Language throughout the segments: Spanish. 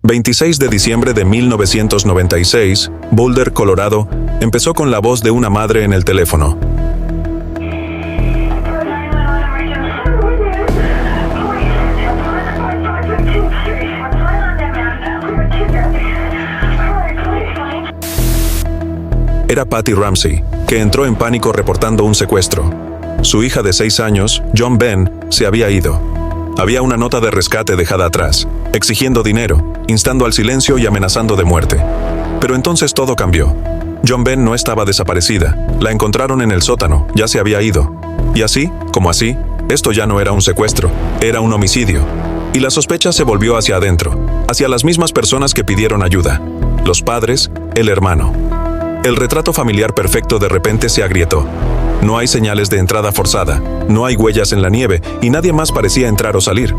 26 de diciembre de 1996, Boulder, Colorado, empezó con la voz de una madre en el teléfono. Era Patty Ramsey, que entró en pánico reportando un secuestro. Su hija de 6 años, John Ben, se había ido. Había una nota de rescate dejada atrás, exigiendo dinero, instando al silencio y amenazando de muerte. Pero entonces todo cambió. John Ben no estaba desaparecida. La encontraron en el sótano, ya se había ido. Y así, como así, esto ya no era un secuestro, era un homicidio. Y la sospecha se volvió hacia adentro, hacia las mismas personas que pidieron ayuda. Los padres, el hermano. El retrato familiar perfecto de repente se agrietó. No hay señales de entrada forzada, no hay huellas en la nieve y nadie más parecía entrar o salir.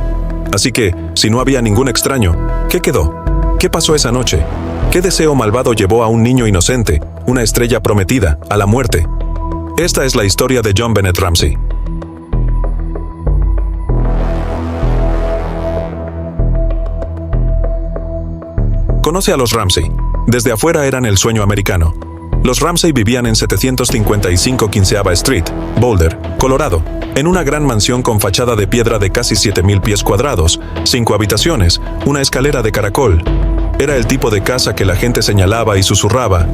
Así que, si no había ningún extraño, ¿qué quedó? ¿Qué pasó esa noche? ¿Qué deseo malvado llevó a un niño inocente, una estrella prometida, a la muerte? Esta es la historia de John Bennett Ramsey. Conoce a los Ramsey. Desde afuera eran el sueño americano. Los Ramsey vivían en 755 15th Street, Boulder, Colorado, en una gran mansión con fachada de piedra de casi 7,000 pies cuadrados, 5 habitaciones, una escalera de caracol. Era el tipo de casa que la gente señalaba y susurraba: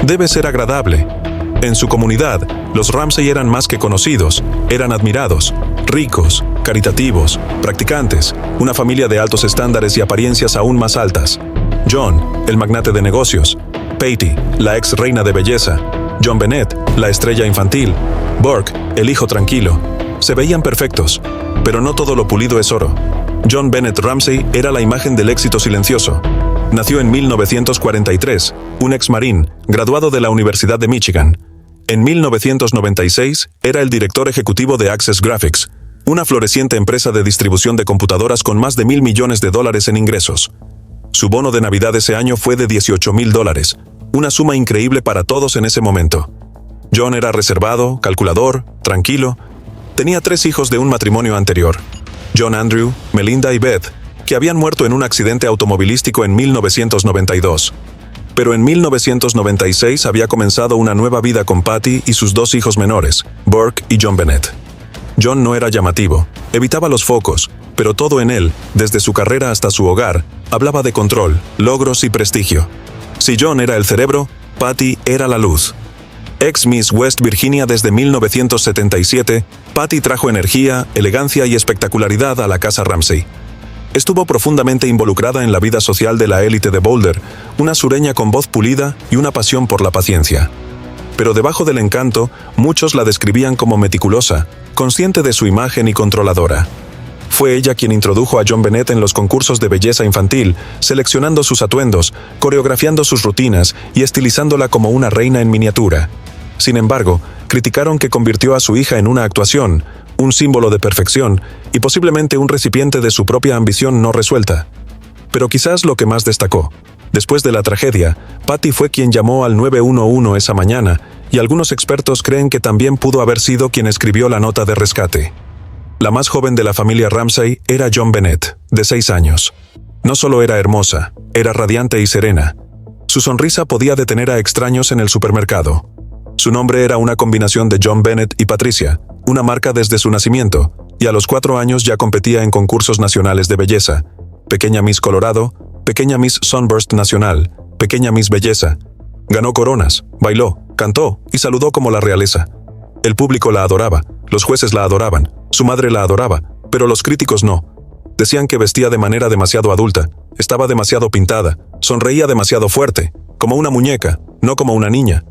debe ser agradable. En su comunidad, los Ramsey eran más que conocidos, eran admirados, ricos, caritativos, practicantes, una familia de altos estándares y apariencias aún más altas. John, el magnate de negocios; Patty, la ex reina de belleza; John Bennett, la estrella infantil; Burke, el hijo tranquilo. Se veían perfectos, pero no todo lo pulido es oro. John Bennett Ramsey era la imagen del éxito silencioso. Nació en 1943, un ex marín, graduado de la Universidad de Michigan. En 1996, era el director ejecutivo de Access Graphics, una floreciente empresa de distribución de computadoras con más de $1,000 millones en ingresos. Su bono de Navidad ese año fue de $18,000, una suma increíble para todos en ese momento. John era reservado, calculador, tranquilo. Tenía 3 hijos de un matrimonio anterior: John Andrew, Melinda y Beth, que habían muerto en un accidente automovilístico en 1992. Pero en 1996 había comenzado una nueva vida con Patty y sus 2 hijos menores, Burke y John Bennett. John no era llamativo, evitaba los focos, pero todo en él, desde su carrera hasta su hogar, hablaba de control, logros y prestigio. Si John era el cerebro, Patty era la luz. Ex Miss West Virginia desde 1977, Patty trajo energía, elegancia y espectacularidad a la casa Ramsey. Estuvo profundamente involucrada en la vida social de la élite de Boulder, una sureña con voz pulida y una pasión por la paciencia. Pero debajo del encanto, muchos la describían como meticulosa, consciente de su imagen y controladora. Fue ella quien introdujo a John Bennett en los concursos de belleza infantil, seleccionando sus atuendos, coreografiando sus rutinas y estilizándola como una reina en miniatura. Sin embargo, criticaron que convirtió a su hija en una actuación, un símbolo de perfección y posiblemente un recipiente de su propia ambición no resuelta. Pero quizás lo que más destacó: después de la tragedia, Patty fue quien llamó al 911 esa mañana, y algunos expertos creen que también pudo haber sido quien escribió la nota de rescate. La más joven de la familia Ramsey era John Bennett, de 6 años. No solo era hermosa, era radiante y serena. Su sonrisa podía detener a extraños en el supermercado. Su nombre era una combinación de John Bennett y Patricia, una marca desde su nacimiento, y a los 4 años ya competía en concursos nacionales de belleza: Pequeña Miss Colorado, Pequeña Miss Sunburst Nacional, Pequeña Miss Belleza. Ganó coronas, bailó, cantó y saludó como la realeza. El público la adoraba, los jueces la adoraban, su madre la adoraba, pero los críticos no. Decían que vestía de manera demasiado adulta, estaba demasiado pintada, sonreía demasiado fuerte, como una muñeca, no como una niña.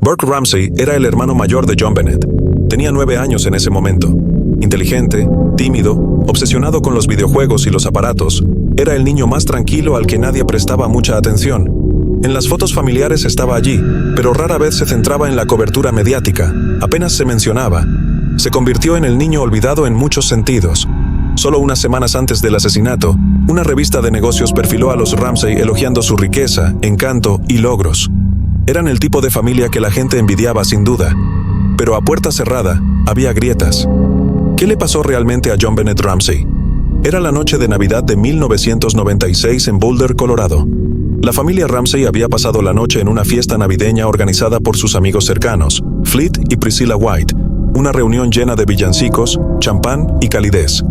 Burke Ramsey era el hermano mayor de John Bennett. Tenía 9 años en ese momento. Inteligente, tímido, obsesionado con los videojuegos y los aparatos, era el niño más tranquilo al que nadie prestaba mucha atención. En las fotos familiares estaba allí, pero rara vez se centraba en la cobertura mediática, apenas se mencionaba. Se convirtió en el niño olvidado en muchos sentidos. Solo unas semanas antes del asesinato, una revista de negocios perfiló a los Ramsey elogiando su riqueza, encanto y logros. Eran el tipo de familia que la gente envidiaba sin duda. Pero a puerta cerrada, había grietas. ¿Qué le pasó realmente a John Bennett Ramsey? Era la noche de Navidad de 1996 en Boulder, Colorado. La familia Ramsey había pasado la noche en una fiesta navideña organizada por sus amigos cercanos, Fleet y Priscilla White, una reunión llena de villancicos, champán y calidez.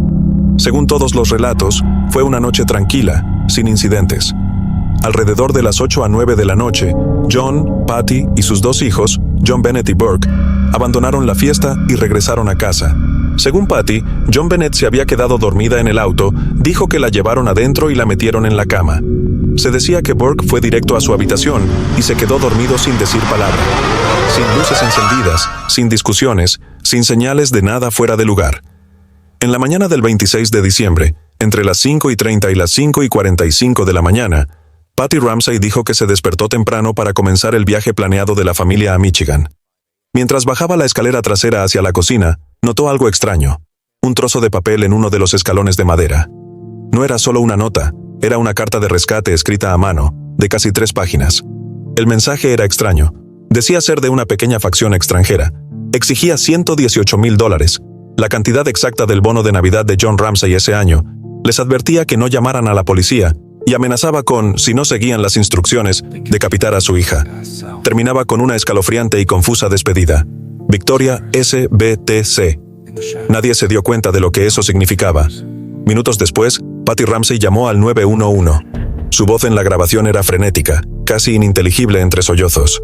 Según todos los relatos, fue una noche tranquila, sin incidentes. Alrededor de las 8 a 9 de la noche, John, Patty y sus dos hijos, John Bennett y Burke, abandonaron la fiesta y regresaron a casa. Según Patty, John Bennett se había quedado dormida en el auto, dijo que la llevaron adentro y la metieron en la cama. Se decía que Burke fue directo a su habitación y se quedó dormido sin decir palabra. Sin luces encendidas, sin discusiones, sin señales de nada fuera de lugar. En la mañana del 26 de diciembre, entre las 5:30 y las 5:45 de la mañana, Patty Ramsey dijo que se despertó temprano para comenzar el viaje planeado de la familia a Michigan. Mientras bajaba la escalera trasera hacia la cocina, notó algo extraño: un trozo de papel en uno de los escalones de madera. No era solo una nota, era una carta de rescate escrita a mano, de casi 3 páginas. El mensaje era extraño. Decía ser de una pequeña facción extranjera. Exigía $118,000, la cantidad exacta del bono de Navidad de John Ramsey ese año. Les advertía que no llamaran a la policía y amenazaba con, si no seguían las instrucciones, decapitar a su hija. Terminaba con una escalofriante y confusa despedida: Victoria SBTC. Nadie se dio cuenta de lo que eso significaba. Minutos después, Patty Ramsey llamó al 911. Su voz en la grabación era frenética, casi ininteligible entre sollozos.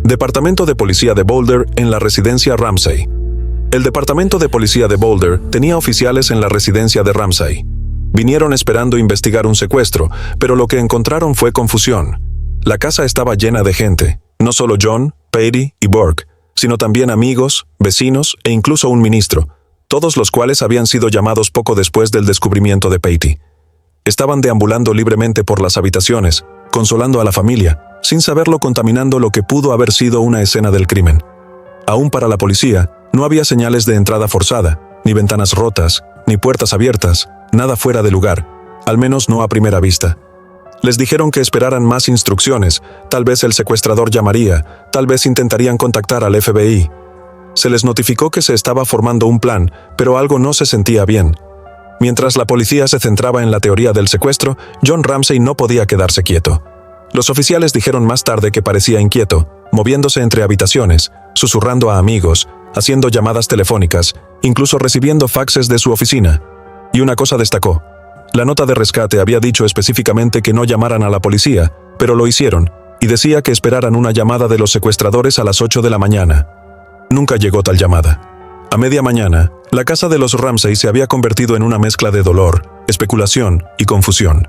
Departamento de Policía de Boulder en la residencia Ramsey. El Departamento de Policía de Boulder tenía oficiales en la residencia de Ramsey. Vinieron esperando investigar un secuestro, pero lo que encontraron fue confusión. La casa estaba llena de gente, no solo John, Patty y Burke, sino también amigos, vecinos e incluso un ministro, todos los cuales habían sido llamados poco después del descubrimiento de Patty. Estaban deambulando libremente por las habitaciones, consolando a la familia, sin saberlo contaminando lo que pudo haber sido una escena del crimen. Aún para la policía, no había señales de entrada forzada, ni ventanas rotas, ni puertas abiertas, nada fuera de lugar, al menos no a primera vista. Les dijeron que esperaran más instrucciones, tal vez el secuestrador llamaría, tal vez intentarían contactar al FBI. Se les notificó que se estaba formando un plan, pero algo no se sentía bien. Mientras la policía se centraba en la teoría del secuestro, John Ramsey no podía quedarse quieto. Los oficiales dijeron más tarde que parecía inquieto, moviéndose entre habitaciones, susurrando a amigos, haciendo llamadas telefónicas, incluso recibiendo faxes de su oficina. Y una cosa destacó: la nota de rescate había dicho específicamente que no llamaran a la policía, pero lo hicieron, y decía que esperaran una llamada de los secuestradores a las 8 de la mañana. Nunca llegó tal llamada. A media mañana, la casa de los Ramsey se había convertido en una mezcla de dolor, especulación y confusión.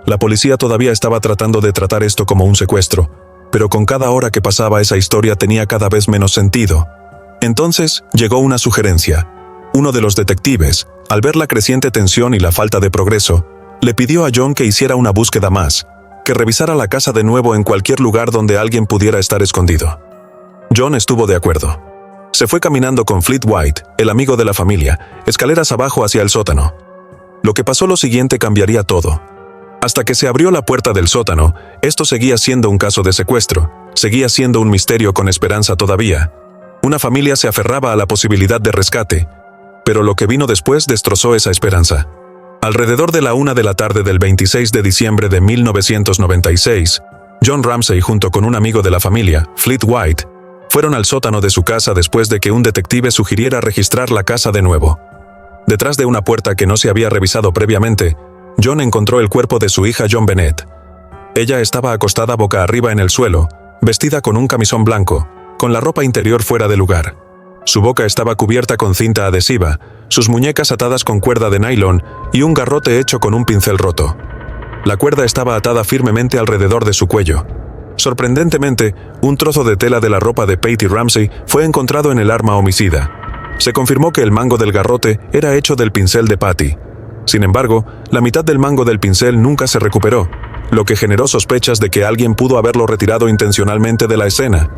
La policía todavía estaba tratando de tratar esto como un secuestro, pero con cada hora que pasaba esa historia tenía cada vez menos sentido. Entonces llegó una sugerencia. Uno de los detectives, al ver la creciente tensión y la falta de progreso, le pidió a John que hiciera una búsqueda más, que revisara la casa de nuevo en cualquier lugar donde alguien pudiera estar escondido. John estuvo de acuerdo. Se fue caminando con Fleet White, el amigo de la familia, escaleras abajo hacia el sótano. Lo que pasó lo siguiente cambiaría todo. Hasta que se abrió la puerta del sótano, esto seguía siendo un caso de secuestro, seguía siendo un misterio con esperanza todavía. Una familia se aferraba a la posibilidad de rescate, pero lo que vino después destrozó esa esperanza. Alrededor de la 1 de la tarde del 26 de diciembre de 1996, John Ramsey junto con un amigo de la familia, Fleet White, fueron al sótano de su casa después de que un detective sugiriera registrar la casa de nuevo. Detrás de una puerta que no se había revisado previamente, John encontró el cuerpo de su hija John Bennett. Ella estaba acostada boca arriba en el suelo, vestida con un camisón blanco, con la ropa interior fuera de lugar. Su boca estaba cubierta con cinta adhesiva, sus muñecas atadas con cuerda de nylon y un garrote hecho con un pincel roto. La cuerda estaba atada firmemente alrededor de su cuello. Sorprendentemente, un trozo de tela de la ropa de Patty Ramsey fue encontrado en el arma homicida. Se confirmó que el mango del garrote era hecho del pincel de Patty. Sin embargo, la mitad del mango del pincel nunca se recuperó, lo que generó sospechas de que alguien pudo haberlo retirado intencionalmente de la escena.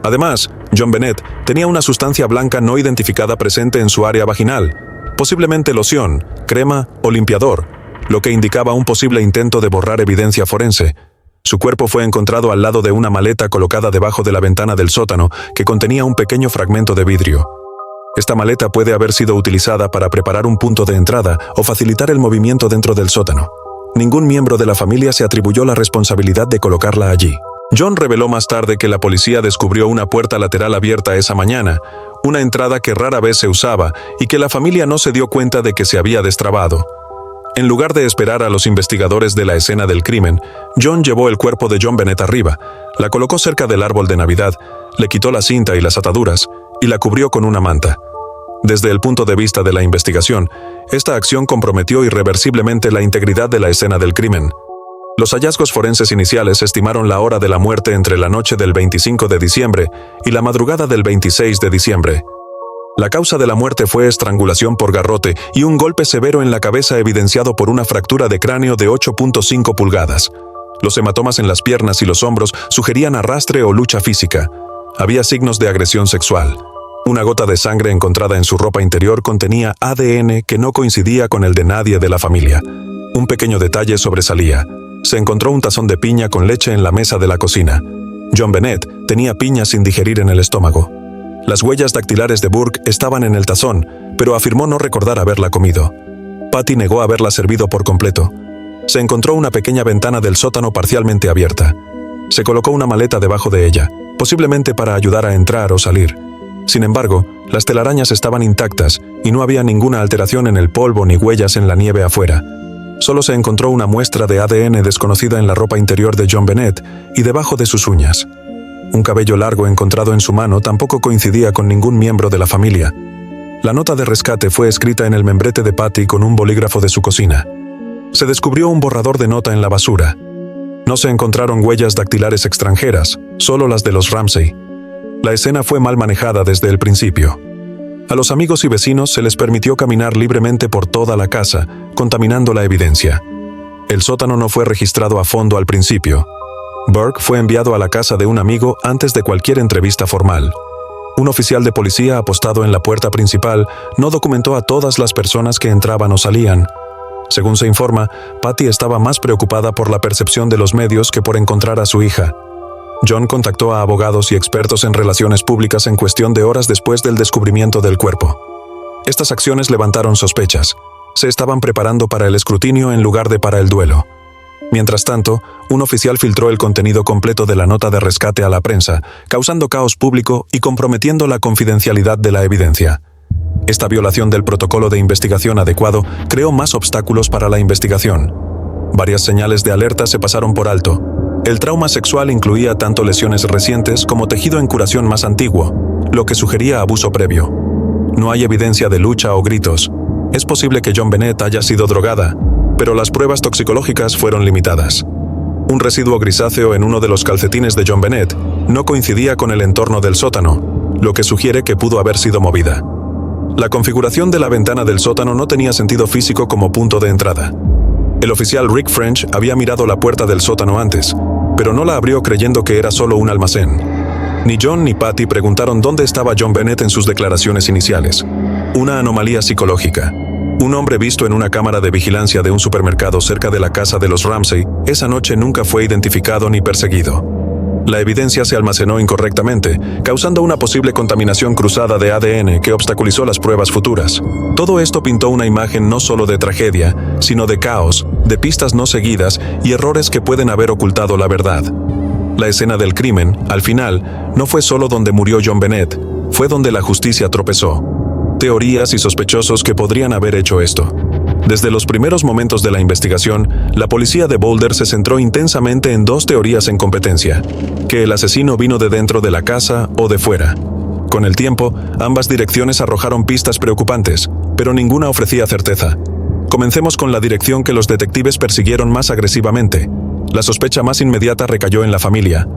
Además, John Bennett tenía una sustancia blanca no identificada presente en su área vaginal, posiblemente loción, crema o limpiador, lo que indicaba un posible intento de borrar evidencia forense. Su cuerpo fue encontrado al lado de una maleta colocada debajo de la ventana del sótano que contenía un pequeño fragmento de vidrio. Esta maleta puede haber sido utilizada para preparar un punto de entrada o facilitar el movimiento dentro del sótano. Ningún miembro de la familia se atribuyó la responsabilidad de colocarla allí. John reveló más tarde que la policía descubrió una puerta lateral abierta esa mañana, una entrada que rara vez se usaba y que la familia no se dio cuenta de que se había destrabado. En lugar de esperar a los investigadores de la escena del crimen, John llevó el cuerpo de John Bennett arriba, la colocó cerca del árbol de Navidad, le quitó la cinta y las ataduras y la cubrió con una manta. Desde el punto de vista de la investigación, esta acción comprometió irreversiblemente la integridad de la escena del crimen. Los hallazgos forenses iniciales estimaron la hora de la muerte entre la noche del 25 de diciembre y la madrugada del 26 de diciembre. La causa de la muerte fue estrangulación por garrote y un golpe severo en la cabeza evidenciado por una fractura de cráneo de 8.5 pulgadas. Los hematomas en las piernas y los hombros sugerían arrastre o lucha física. Había signos de agresión sexual. Una gota de sangre encontrada en su ropa interior contenía ADN que no coincidía con el de nadie de la familia. Un pequeño detalle sobresalía. Se encontró un tazón de piña con leche en la mesa de la cocina. John Bennett tenía piña sin digerir en el estómago. Las huellas dactilares de Burke estaban en el tazón, pero afirmó no recordar haberla comido. Patty negó haberla servido por completo. Se encontró una pequeña ventana del sótano parcialmente abierta. Se colocó una maleta debajo de ella, posiblemente para ayudar a entrar o salir. Sin embargo, las telarañas estaban intactas y no había ninguna alteración en el polvo ni huellas en la nieve afuera. Solo se encontró una muestra de ADN desconocida en la ropa interior de John Bennett y debajo de sus uñas. Un cabello largo encontrado en su mano tampoco coincidía con ningún miembro de la familia. La nota de rescate fue escrita en el membrete de Patty con un bolígrafo de su cocina. Se descubrió un borrador de nota en la basura. No se encontraron huellas dactilares extranjeras, solo las de los Ramsey. La escena fue mal manejada desde el principio. A los amigos y vecinos se les permitió caminar libremente por toda la casa, contaminando la evidencia. El sótano no fue registrado a fondo al principio. Burke fue enviado a la casa de un amigo antes de cualquier entrevista formal. Un oficial de policía apostado en la puerta principal no documentó a todas las personas que entraban o salían. Según se informa, Patty estaba más preocupada por la percepción de los medios que por encontrar a su hija. John contactó a abogados y expertos en relaciones públicas en cuestión de horas después del descubrimiento del cuerpo. Estas acciones levantaron sospechas. Se estaban preparando para el escrutinio en lugar de para el duelo. Mientras tanto, un oficial filtró el contenido completo de la nota de rescate a la prensa, causando caos público y comprometiendo la confidencialidad de la evidencia. Esta violación del protocolo de investigación adecuado creó más obstáculos para la investigación. Varias señales de alerta se pasaron por alto. El trauma sexual incluía tanto lesiones recientes como tejido en curación más antiguo, lo que sugería abuso previo. No hay evidencia de lucha o gritos. Es posible que John Bennett haya sido drogada, pero las pruebas toxicológicas fueron limitadas. Un residuo grisáceo en uno de los calcetines de John Bennett no coincidía con el entorno del sótano, lo que sugiere que pudo haber sido movida. La configuración de la ventana del sótano no tenía sentido físico como punto de entrada. El oficial Rick French había mirado la puerta del sótano antes, pero no la abrió creyendo que era solo un almacén. Ni John ni Patty preguntaron dónde estaba John Bennett en sus declaraciones iniciales. Una anomalía psicológica. Un hombre visto en una cámara de vigilancia de un supermercado cerca de la casa de los Ramsey esa noche nunca fue identificado ni perseguido. La evidencia se almacenó incorrectamente, causando una posible contaminación cruzada de ADN que obstaculizó las pruebas futuras. Todo esto pintó una imagen no solo de tragedia, sino de caos, de pistas no seguidas y errores que pueden haber ocultado la verdad. La escena del crimen, al final, no fue solo donde murió John Bennett, fue donde la justicia tropezó. Teorías y sospechosos que podrían haber hecho esto. Desde los primeros momentos de la investigación, la policía de Boulder se centró intensamente en dos teorías en competencia: que el asesino vino de dentro de la casa o de fuera. Con el tiempo, ambas direcciones arrojaron pistas preocupantes, pero ninguna ofrecía certeza. Comencemos con la dirección que los detectives persiguieron más agresivamente. La sospecha más inmediata recayó en la familia.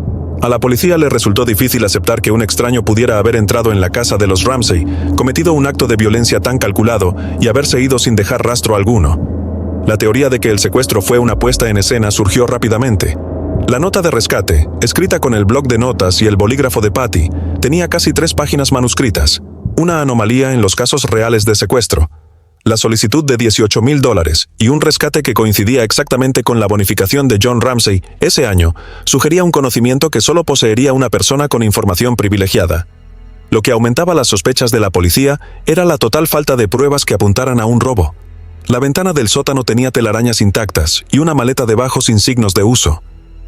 A la policía le resultó difícil aceptar que un extraño pudiera haber entrado en la casa de los Ramsey, cometido un acto de violencia tan calculado y haberse ido sin dejar rastro alguno. La teoría de que el secuestro fue una puesta en escena surgió rápidamente. La nota de rescate, escrita con el bloc de notas y el bolígrafo de Patty, tenía casi 3 páginas manuscritas, una anomalía en los casos reales de secuestro. La solicitud de $18,000 y un rescate que coincidía exactamente con la bonificación de John Ramsey ese año sugería un conocimiento que solo poseería una persona con información privilegiada. Lo que aumentaba las sospechas de la policía era la total falta de pruebas que apuntaran a un robo. La ventana del sótano tenía telarañas intactas y una maleta debajo sin signos de uso.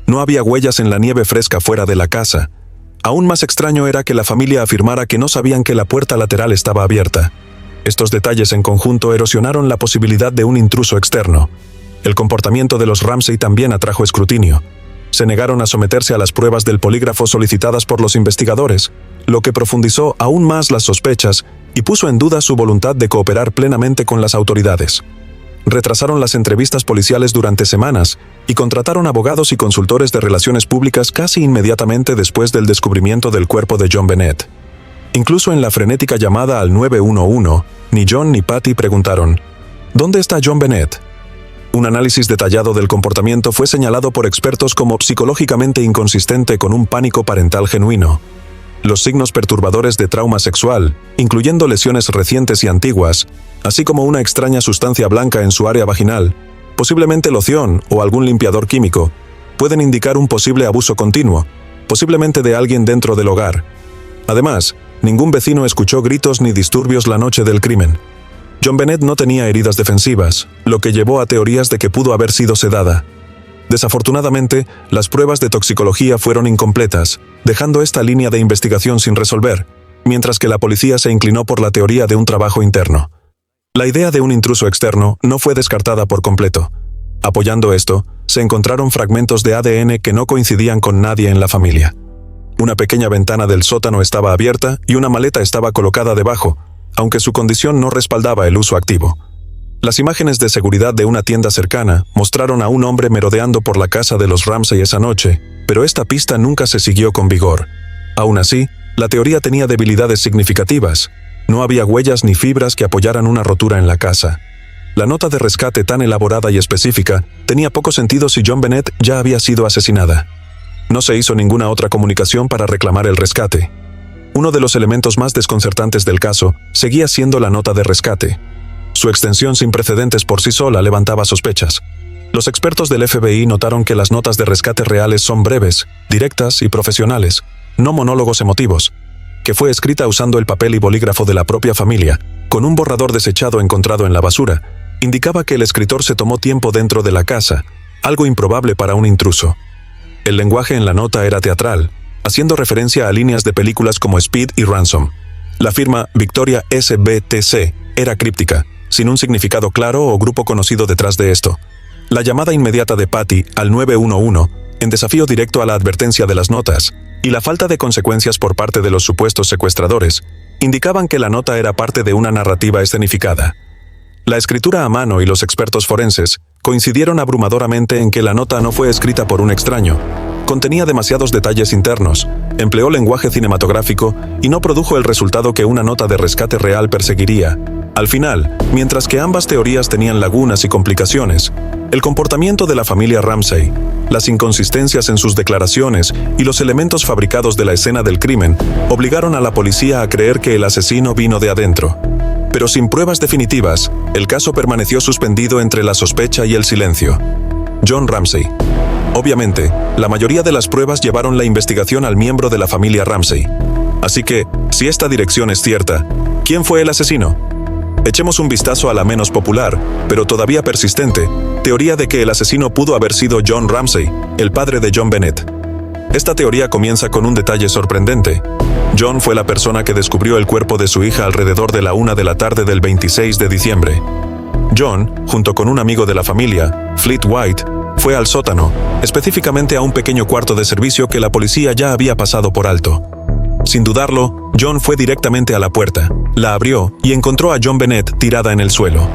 No había huellas en la nieve fresca fuera de la casa. Aún más extraño era que la familia afirmara que no sabían que la puerta lateral estaba abierta. Estos detalles en conjunto erosionaron la posibilidad de un intruso externo. El comportamiento de los Ramsey también atrajo escrutinio. Se negaron a someterse a las pruebas del polígrafo solicitadas por los investigadores, lo que profundizó aún más las sospechas y puso en duda su voluntad de cooperar plenamente con las autoridades. Retrasaron las entrevistas policiales durante semanas y contrataron abogados y consultores de relaciones públicas casi inmediatamente después del descubrimiento del cuerpo de John Bennett. Incluso en la frenética llamada al 911, ni John ni Patty preguntaron: ¿dónde está John Bennett? Un análisis detallado del comportamiento fue señalado por expertos como psicológicamente inconsistente con un pánico parental genuino. Los signos perturbadores de trauma sexual, incluyendo lesiones recientes y antiguas, así como una extraña sustancia blanca en su área vaginal, posiblemente loción o algún limpiador químico, pueden indicar un posible abuso continuo, posiblemente de alguien dentro del hogar. Además, ningún vecino escuchó gritos ni disturbios la noche del crimen. John Bennett no tenía heridas defensivas, lo que llevó a teorías de que pudo haber sido sedada. Desafortunadamente, las pruebas de toxicología fueron incompletas, dejando esta línea de investigación sin resolver, mientras que la policía se inclinó por la teoría de un trabajo interno. La idea de un intruso externo no fue descartada por completo. Apoyando esto, se encontraron fragmentos de ADN que no coincidían con nadie en la familia. Una pequeña ventana del sótano estaba abierta y una maleta estaba colocada debajo, aunque su condición no respaldaba el uso activo. Las imágenes de seguridad de una tienda cercana mostraron a un hombre merodeando por la casa de los Ramsey esa noche, pero esta pista nunca se siguió con vigor. Aún así, la teoría tenía debilidades significativas. No había huellas ni fibras que apoyaran una rotura en la casa. La nota de rescate tan elaborada y específica tenía poco sentido si John Bennett ya había sido asesinada. No se hizo ninguna otra comunicación para reclamar el rescate. Uno de los elementos más desconcertantes del caso seguía siendo la nota de rescate. Su extensión sin precedentes por sí sola levantaba sospechas. Los expertos del FBI notaron que las notas de rescate reales son breves, directas y profesionales, no monólogos emotivos, que fue escrita usando el papel y bolígrafo de la propia familia, con un borrador desechado encontrado en la basura, indicaba que el escritor se tomó tiempo dentro de la casa, algo improbable para un intruso. El lenguaje en la nota era teatral, haciendo referencia a líneas de películas como Speed y Ransom. La firma Victoria SBTC era críptica, sin un significado claro o grupo conocido detrás de esto. La llamada inmediata de Patty al 911, en desafío directo a la advertencia de las notas, y la falta de consecuencias por parte de los supuestos secuestradores, indicaban que la nota era parte de una narrativa escenificada. La escritura a mano y los expertos forenses coincidieron abrumadoramente en que la nota no fue escrita por un extraño. Contenía demasiados detalles internos, empleó lenguaje cinematográfico y no produjo el resultado que una nota de rescate real perseguiría. Al final, mientras que ambas teorías tenían lagunas y complicaciones, el comportamiento de la familia Ramsey, las inconsistencias en sus declaraciones y los elementos fabricados de la escena del crimen obligaron a la policía a creer que el asesino vino de adentro. Pero sin pruebas definitivas, el caso permaneció suspendido entre la sospecha y el silencio. John Ramsey. Obviamente, la mayoría de las pruebas llevaron la investigación al miembro de la familia Ramsey. Así que, si esta dirección es cierta, ¿quién fue el asesino? Echemos un vistazo a la menos popular, pero todavía persistente, teoría de que el asesino pudo haber sido John Ramsey, el padre de John Bennett. Esta teoría comienza con un detalle sorprendente. John fue la persona que descubrió el cuerpo de su hija alrededor de la 1 de la tarde del 26 de diciembre. John, junto con un amigo de la familia, Fleet White, fue al sótano, específicamente a un pequeño cuarto de servicio que la policía ya había pasado por alto. Sin dudarlo, John fue directamente a la puerta, la abrió y encontró a John Bennett tirada en el suelo.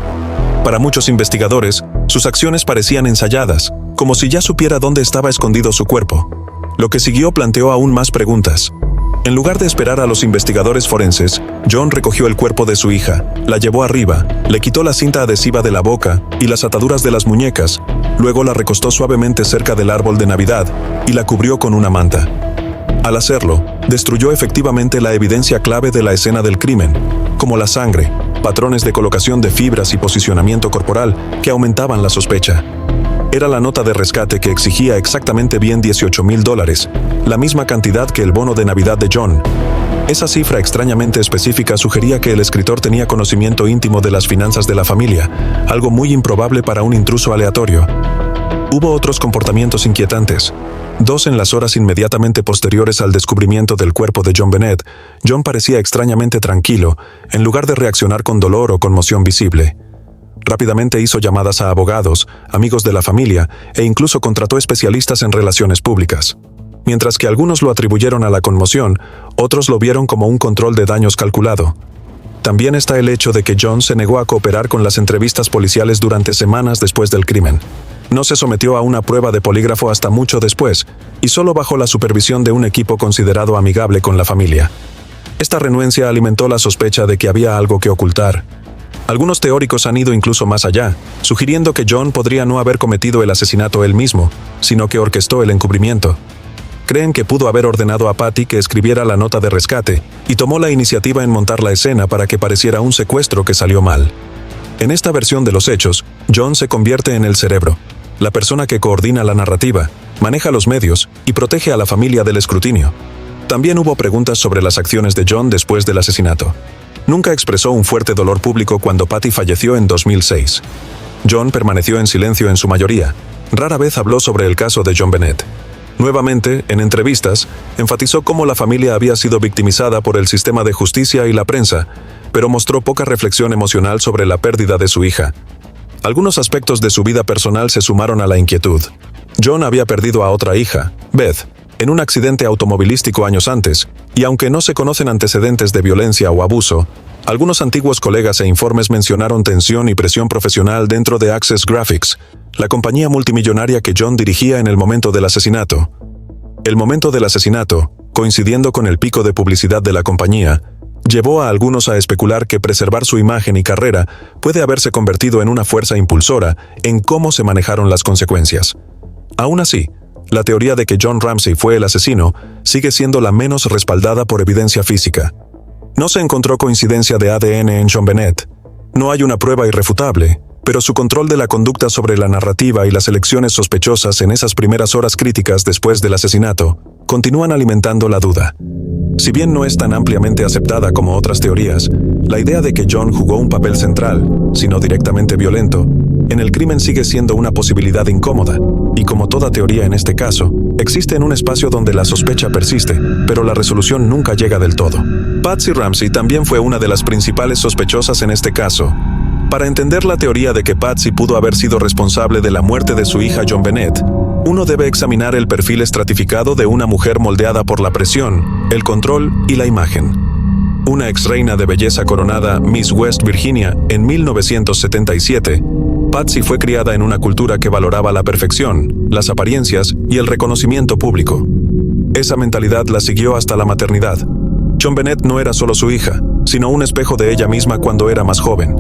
Para muchos investigadores, sus acciones parecían ensayadas, como si ya supiera dónde estaba escondido su cuerpo. Lo que siguió planteó aún más preguntas. En lugar de esperar a los investigadores forenses, John recogió el cuerpo de su hija, la llevó arriba, le quitó la cinta adhesiva de la boca y las ataduras de las muñecas, luego la recostó suavemente cerca del árbol de Navidad y la cubrió con una manta. Al hacerlo, destruyó efectivamente la evidencia clave de la escena del crimen, como la sangre, patrones de colocación de fibras y posicionamiento corporal que aumentaban la sospecha. Era la nota de rescate que exigía exactamente bien $18,000, la misma cantidad que el bono de Navidad de John. Esa cifra extrañamente específica sugería que el escritor tenía conocimiento íntimo de las finanzas de la familia, algo muy improbable para un intruso aleatorio. Hubo otros comportamientos inquietantes. 2 en las horas inmediatamente posteriores al descubrimiento del cuerpo de John Bennett, John parecía extrañamente tranquilo, en lugar de reaccionar con dolor o conmoción visible. Rápidamente hizo llamadas a abogados, amigos de la familia, e incluso contrató especialistas en relaciones públicas. Mientras que algunos lo atribuyeron a la conmoción, otros lo vieron como un control de daños calculado. También está el hecho de que John se negó a cooperar con las entrevistas policiales durante semanas después del crimen. No se sometió a una prueba de polígrafo hasta mucho después, y solo bajo la supervisión de un equipo considerado amigable con la familia. Esta renuencia alimentó la sospecha de que había algo que ocultar. Algunos teóricos han ido incluso más allá, sugiriendo que John podría no haber cometido el asesinato él mismo, sino que orquestó el encubrimiento. Creen que pudo haber ordenado a Patty que escribiera la nota de rescate y tomó la iniciativa en montar la escena para que pareciera un secuestro que salió mal. En esta versión de los hechos, John se convierte en el cerebro, la persona que coordina la narrativa, maneja los medios y protege a la familia del escrutinio. También hubo preguntas sobre las acciones de John después del asesinato. Nunca expresó un fuerte dolor público cuando Patty falleció en 2006. John permaneció en silencio en su mayoría. Rara vez habló sobre el caso de John Bennett. Nuevamente, en entrevistas, enfatizó cómo la familia había sido victimizada por el sistema de justicia y la prensa, pero mostró poca reflexión emocional sobre la pérdida de su hija. Algunos aspectos de su vida personal se sumaron a la inquietud. John había perdido a otra hija, Beth, en un accidente automovilístico años antes, y aunque no se conocen antecedentes de violencia o abuso, algunos antiguos colegas e informes mencionaron tensión y presión profesional dentro de Access Graphics, la compañía multimillonaria que John dirigía en el momento del asesinato. El momento del asesinato, coincidiendo con el pico de publicidad de la compañía, llevó a algunos a especular que preservar su imagen y carrera puede haberse convertido en una fuerza impulsora en cómo se manejaron las consecuencias. Aún así, la teoría de que John Ramsey fue el asesino sigue siendo la menos respaldada por evidencia física. No se encontró coincidencia de ADN en John Bennett. No hay una prueba irrefutable, pero su control de la conducta sobre la narrativa y las elecciones sospechosas en esas primeras horas críticas después del asesinato continúan alimentando la duda. Si bien no es tan ampliamente aceptada como otras teorías, la idea de que John jugó un papel central, si no directamente violento, en el crimen sigue siendo una posibilidad incómoda, y como toda teoría en este caso, existe en un espacio donde la sospecha persiste, pero la resolución nunca llega del todo. Patsy Ramsey también fue una de las principales sospechosas en este caso. Para entender la teoría de que Patsy pudo haber sido responsable de la muerte de su hija John Bennett, uno debe examinar el perfil estratificado de una mujer moldeada por la presión, el control y la imagen. Una ex reina de belleza coronada Miss West Virginia en 1977, Patsy fue criada en una cultura que valoraba la perfección, las apariencias y el reconocimiento público. Esa mentalidad la siguió hasta la maternidad. John Bennett no era solo su hija, sino un espejo de ella misma cuando era más joven.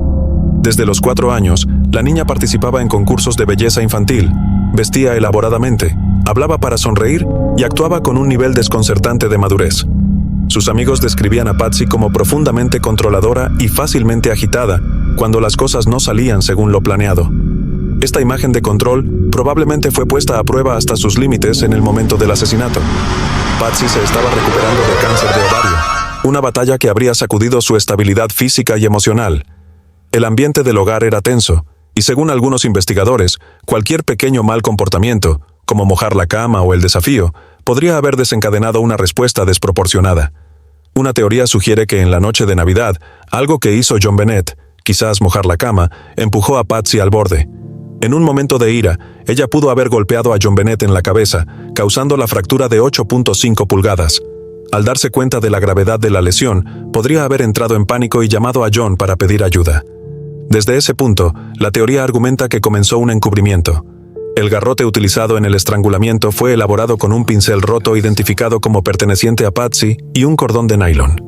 Desde los 4 años, la niña participaba en concursos de belleza infantil, vestía elaboradamente, hablaba para sonreír y actuaba con un nivel desconcertante de madurez. Sus amigos describían a Patsy como profundamente controladora y fácilmente agitada cuando las cosas no salían según lo planeado. Esta imagen de control probablemente fue puesta a prueba hasta sus límites en el momento del asesinato. Patsy se estaba recuperando de cáncer de ovario, una batalla que habría sacudido su estabilidad física y emocional. El ambiente del hogar era tenso, y según algunos investigadores, cualquier pequeño mal comportamiento, como mojar la cama o el desafío, podría haber desencadenado una respuesta desproporcionada. Una teoría sugiere que en la noche de Navidad, algo que hizo John Bennett, quizás mojar la cama, empujó a Patsy al borde. En un momento de ira, ella pudo haber golpeado a John Bennett en la cabeza, causando la fractura de 8.5 pulgadas. Al darse cuenta de la gravedad de la lesión, podría haber entrado en pánico y llamado a John para pedir ayuda. Desde ese punto, la teoría argumenta que comenzó un encubrimiento. El garrote utilizado en el estrangulamiento fue elaborado con un pincel roto identificado como perteneciente a Patsy y un cordón de nylon.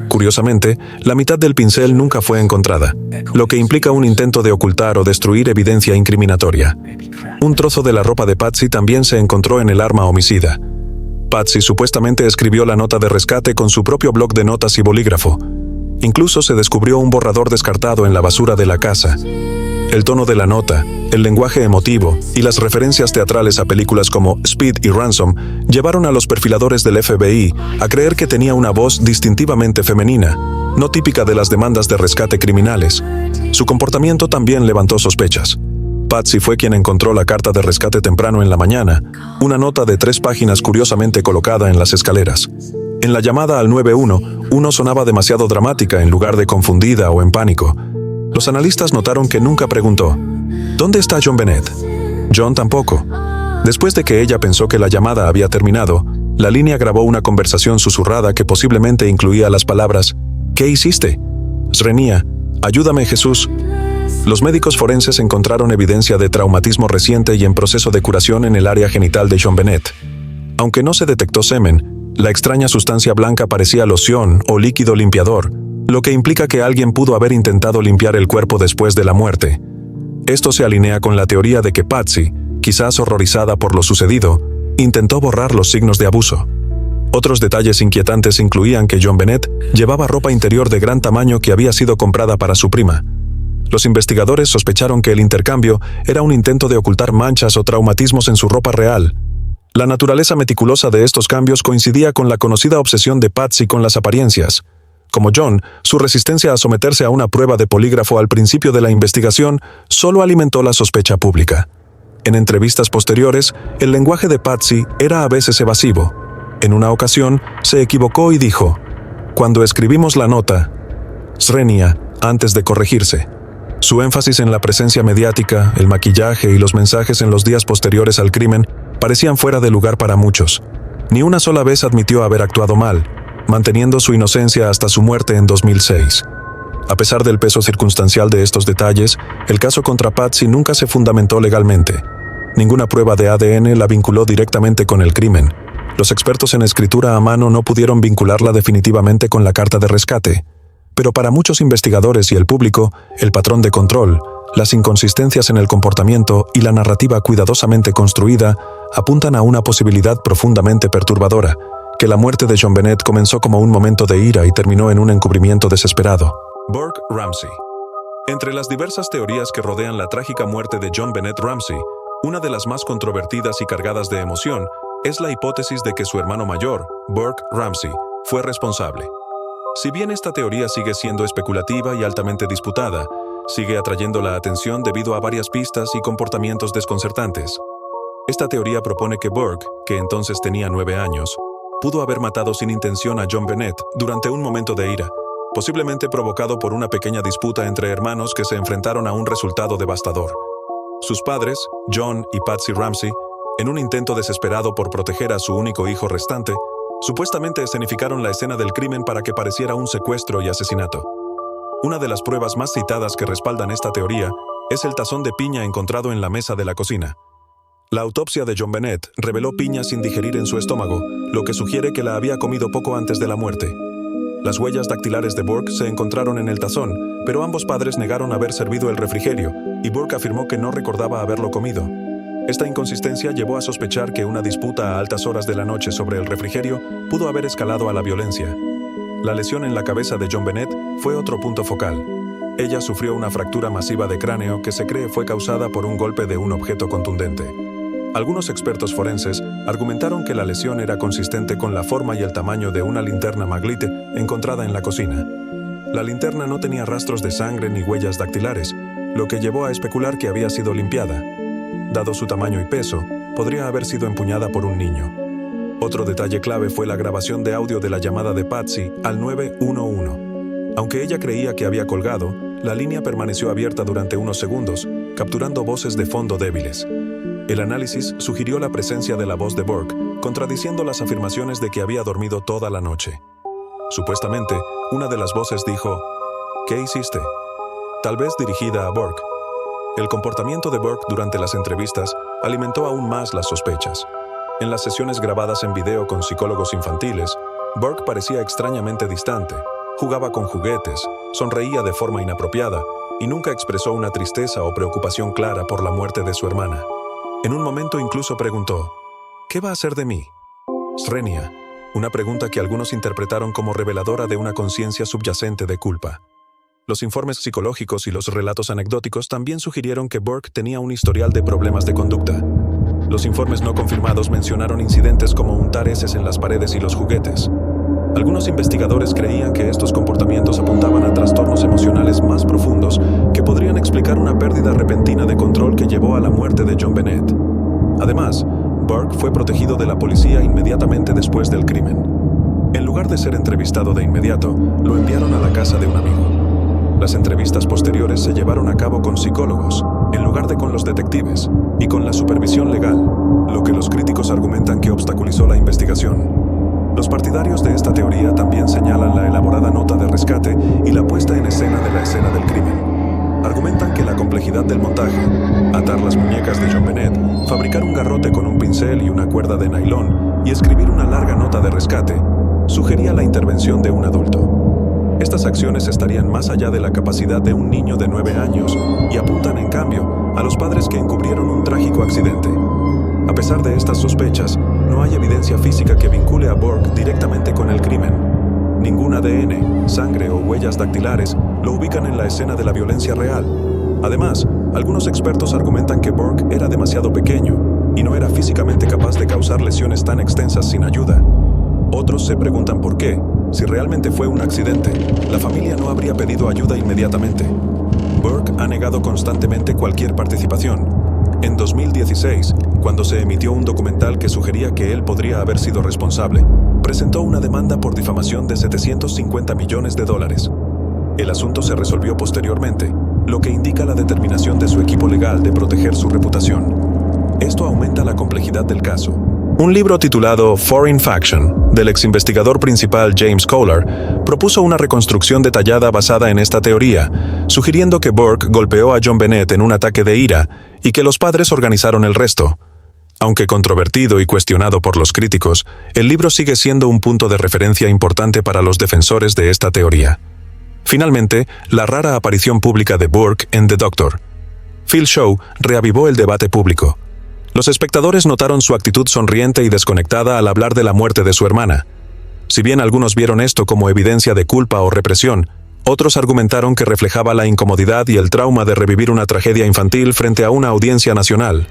Curiosamente, la mitad del pincel nunca fue encontrada, lo que implica un intento de ocultar o destruir evidencia incriminatoria. Un trozo de la ropa de Patsy también se encontró en el arma homicida. Patsy supuestamente escribió la nota de rescate con su propio bloc de notas y bolígrafo. Incluso se descubrió un borrador descartado en la basura de la casa. El tono de la nota, el lenguaje emotivo y las referencias teatrales a películas como Speed y Ransom llevaron a los perfiladores del FBI a creer que tenía una voz distintivamente femenina, no típica de las demandas de rescate criminales. Su comportamiento también levantó sospechas. Patsy fue quien encontró la carta de rescate temprano en la mañana, una nota de 3 páginas curiosamente colocada en las escaleras. En la llamada al 911 sonaba demasiado dramática en lugar de confundida o en pánico. Los analistas notaron que nunca preguntó, ¿dónde está John Bennett? John tampoco. Después de que ella pensó que la llamada había terminado, la línea grabó una conversación susurrada que posiblemente incluía las palabras, ¿qué hiciste? Srenia, ayúdame Jesús. Los médicos forenses encontraron evidencia de traumatismo reciente y en proceso de curación en el área genital de John Bennett. Aunque no se detectó semen, la extraña sustancia blanca parecía loción o líquido limpiador, lo que implica que alguien pudo haber intentado limpiar el cuerpo después de la muerte. Esto se alinea con la teoría de que Patsy, quizás horrorizada por lo sucedido, intentó borrar los signos de abuso. Otros detalles inquietantes incluían que John Bennett llevaba ropa interior de gran tamaño que había sido comprada para su prima. Los investigadores sospecharon que el intercambio era un intento de ocultar manchas o traumatismos en su ropa real. La naturaleza meticulosa de estos cambios coincidía con la conocida obsesión de Patsy con las apariencias. Como John, su resistencia a someterse a una prueba de polígrafo al principio de la investigación solo alimentó la sospecha pública. En entrevistas posteriores, el lenguaje de Patsy era a veces evasivo. En una ocasión, se equivocó y dijo, «Cuando escribimos la nota, Srenia, antes de corregirse». Su énfasis en la presencia mediática, el maquillaje y los mensajes en los días posteriores al crimen parecían fuera de lugar para muchos. Ni una sola vez admitió haber actuado mal, manteniendo su inocencia hasta su muerte en 2006. A pesar del peso circunstancial de estos detalles, el caso contra Patsy nunca se fundamentó legalmente. Ninguna prueba de ADN la vinculó directamente con el crimen. Los expertos en escritura a mano no pudieron vincularla definitivamente con la carta de rescate. Pero para muchos investigadores y el público, el patrón de control, las inconsistencias en el comportamiento y la narrativa cuidadosamente construida apuntan a una posibilidad profundamente perturbadora, que la muerte de John Bennett comenzó como un momento de ira y terminó en un encubrimiento desesperado. Burke Ramsey. Entre las diversas teorías que rodean la trágica muerte de John Bennett Ramsey, una de las más controvertidas y cargadas de emoción es la hipótesis de que su hermano mayor, Burke Ramsey, fue responsable. Si bien esta teoría sigue siendo especulativa y altamente disputada, sigue atrayendo la atención debido a varias pistas y comportamientos desconcertantes. Esta teoría propone que Burke, que entonces tenía 9 años, pudo haber matado sin intención a John Bennett durante un momento de ira, posiblemente provocado por una pequeña disputa entre hermanos que se enfrentaron a un resultado devastador. Sus padres, John y Patsy Ramsey, en un intento desesperado por proteger a su único hijo restante, supuestamente escenificaron la escena del crimen para que pareciera un secuestro y asesinato. Una de las pruebas más citadas que respaldan esta teoría es el tazón de piña encontrado en la mesa de la cocina. La autopsia de John Bennett reveló piña sin digerir en su estómago, lo que sugiere que la había comido poco antes de la muerte. Las huellas dactilares de Burke se encontraron en el tazón, pero ambos padres negaron haber servido el refrigerio, y Burke afirmó que no recordaba haberlo comido. Esta inconsistencia llevó a sospechar que una disputa a altas horas de la noche sobre el refrigerio pudo haber escalado a la violencia. La lesión en la cabeza de John Bennett fue otro punto focal. Ella sufrió una fractura masiva de cráneo que se cree fue causada por un golpe de un objeto contundente. Algunos expertos forenses argumentaron que la lesión era consistente con la forma y el tamaño de una linterna Maglite encontrada en la cocina. La linterna no tenía rastros de sangre ni huellas dactilares, lo que llevó a especular que había sido limpiada. Dado su tamaño y peso, podría haber sido empuñada por un niño. Otro detalle clave fue la grabación de audio de la llamada de Patsy al 911. Aunque ella creía que había colgado, la línea permaneció abierta durante unos segundos, capturando voces de fondo débiles. El análisis sugirió la presencia de la voz de Burke, contradiciendo las afirmaciones de que había dormido toda la noche. Supuestamente, una de las voces dijo, ¿qué hiciste?, tal vez dirigida a Burke. El comportamiento de Burke durante las entrevistas alimentó aún más las sospechas. En las sesiones grabadas en video con psicólogos infantiles, Burke parecía extrañamente distante, jugaba con juguetes, sonreía de forma inapropiada y nunca expresó una tristeza o preocupación clara por la muerte de su hermana. En un momento incluso preguntó, ¿qué va a hacer de mí?, Srenia, una pregunta que algunos interpretaron como reveladora de una conciencia subyacente de culpa. Los informes psicológicos y los relatos anecdóticos también sugirieron que Burke tenía un historial de problemas de conducta. Los informes no confirmados mencionaron incidentes como untar heces en las paredes y los juguetes. Algunos investigadores creían que estos comportamientos apuntaban a trastornos emocionales más profundos que podrían explicar una pérdida repentina de control que llevó a la muerte de John Bennett. Además, Burke fue protegido de la policía inmediatamente después del crimen. En lugar de ser entrevistado de inmediato, lo enviaron a la casa de un amigo. Las entrevistas posteriores se llevaron a cabo con psicólogos, en lugar de con los detectives, y con la supervisión legal, lo que los críticos argumentan que obstaculizó la investigación. Los partidarios de esta teoría también señalan la elaborada nota de rescate y la puesta en escena de la escena del crimen. Argumentan que la complejidad del montaje, atar las muñecas de John Bennett, fabricar un garrote con un pincel y una cuerda de nailón y escribir una larga nota de rescate, sugería la intervención de un adulto. Estas acciones estarían más allá de la capacidad de un niño de 9 años y apuntan, en cambio, a los padres que encubrieron un trágico accidente. A pesar de estas sospechas, no hay evidencia física que vincule a Burke directamente con el crimen. Ningún ADN, sangre o huellas dactilares lo ubican en la escena de la violencia real. Además, algunos expertos argumentan que Burke era demasiado pequeño y no era físicamente capaz de causar lesiones tan extensas sin ayuda. Otros se preguntan por qué, si realmente fue un accidente, la familia no habría pedido ayuda inmediatamente. Burke ha negado constantemente cualquier participación. En 2016, cuando se emitió un documental que sugería que él podría haber sido responsable, presentó una demanda por difamación de $750 millones. El asunto se resolvió posteriormente, lo que indica la determinación de su equipo legal de proteger su reputación. Esto aumenta la complejidad del caso. Un libro titulado Foreign Faction, del exinvestigador principal James Kohler, propuso una reconstrucción detallada basada en esta teoría, sugiriendo que Burke golpeó a John Bennett en un ataque de ira y que los padres organizaron el resto. Aunque controvertido y cuestionado por los críticos, el libro sigue siendo un punto de referencia importante para los defensores de esta teoría. Finalmente, la rara aparición pública de Burke en The Doctor. Phil Shaw reavivó el debate público. Los espectadores notaron su actitud sonriente y desconectada al hablar de la muerte de su hermana. Si bien algunos vieron esto como evidencia de culpa o represión, otros argumentaron que reflejaba la incomodidad y el trauma de revivir una tragedia infantil frente a una audiencia nacional.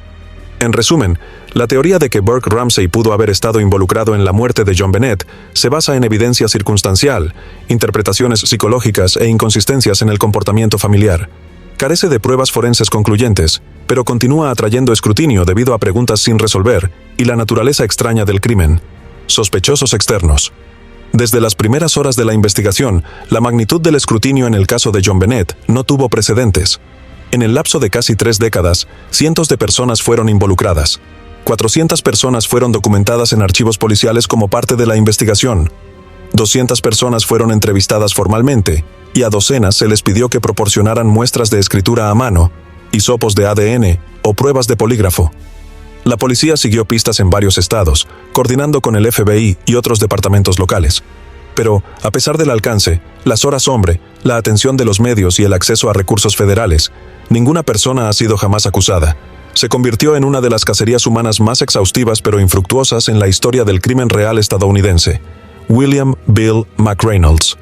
En resumen, la teoría de que Burke Ramsey pudo haber estado involucrado en la muerte de John Bennett se basa en evidencia circunstancial, interpretaciones psicológicas e inconsistencias en el comportamiento familiar. Carece de pruebas forenses concluyentes, pero continúa atrayendo escrutinio debido a preguntas sin resolver y la naturaleza extraña del crimen. Sospechosos externos. Desde las primeras horas de la investigación, la magnitud del escrutinio en el caso de John Bennett no tuvo precedentes. En el lapso de casi 3 décadas, cientos de personas fueron involucradas. 400 personas fueron documentadas en archivos policiales como parte de la investigación. 200 personas fueron entrevistadas formalmente, y a docenas se les pidió que proporcionaran muestras de escritura a mano, hisopos de ADN o pruebas de polígrafo. La policía siguió pistas en varios estados, coordinando con el FBI y otros departamentos locales. Pero, a pesar del alcance, las horas hombre, la atención de los medios y el acceso a recursos federales, ninguna persona ha sido jamás acusada. Se convirtió en una de las cacerías humanas más exhaustivas pero infructuosas en la historia del crimen real estadounidense. William Bill McReynolds.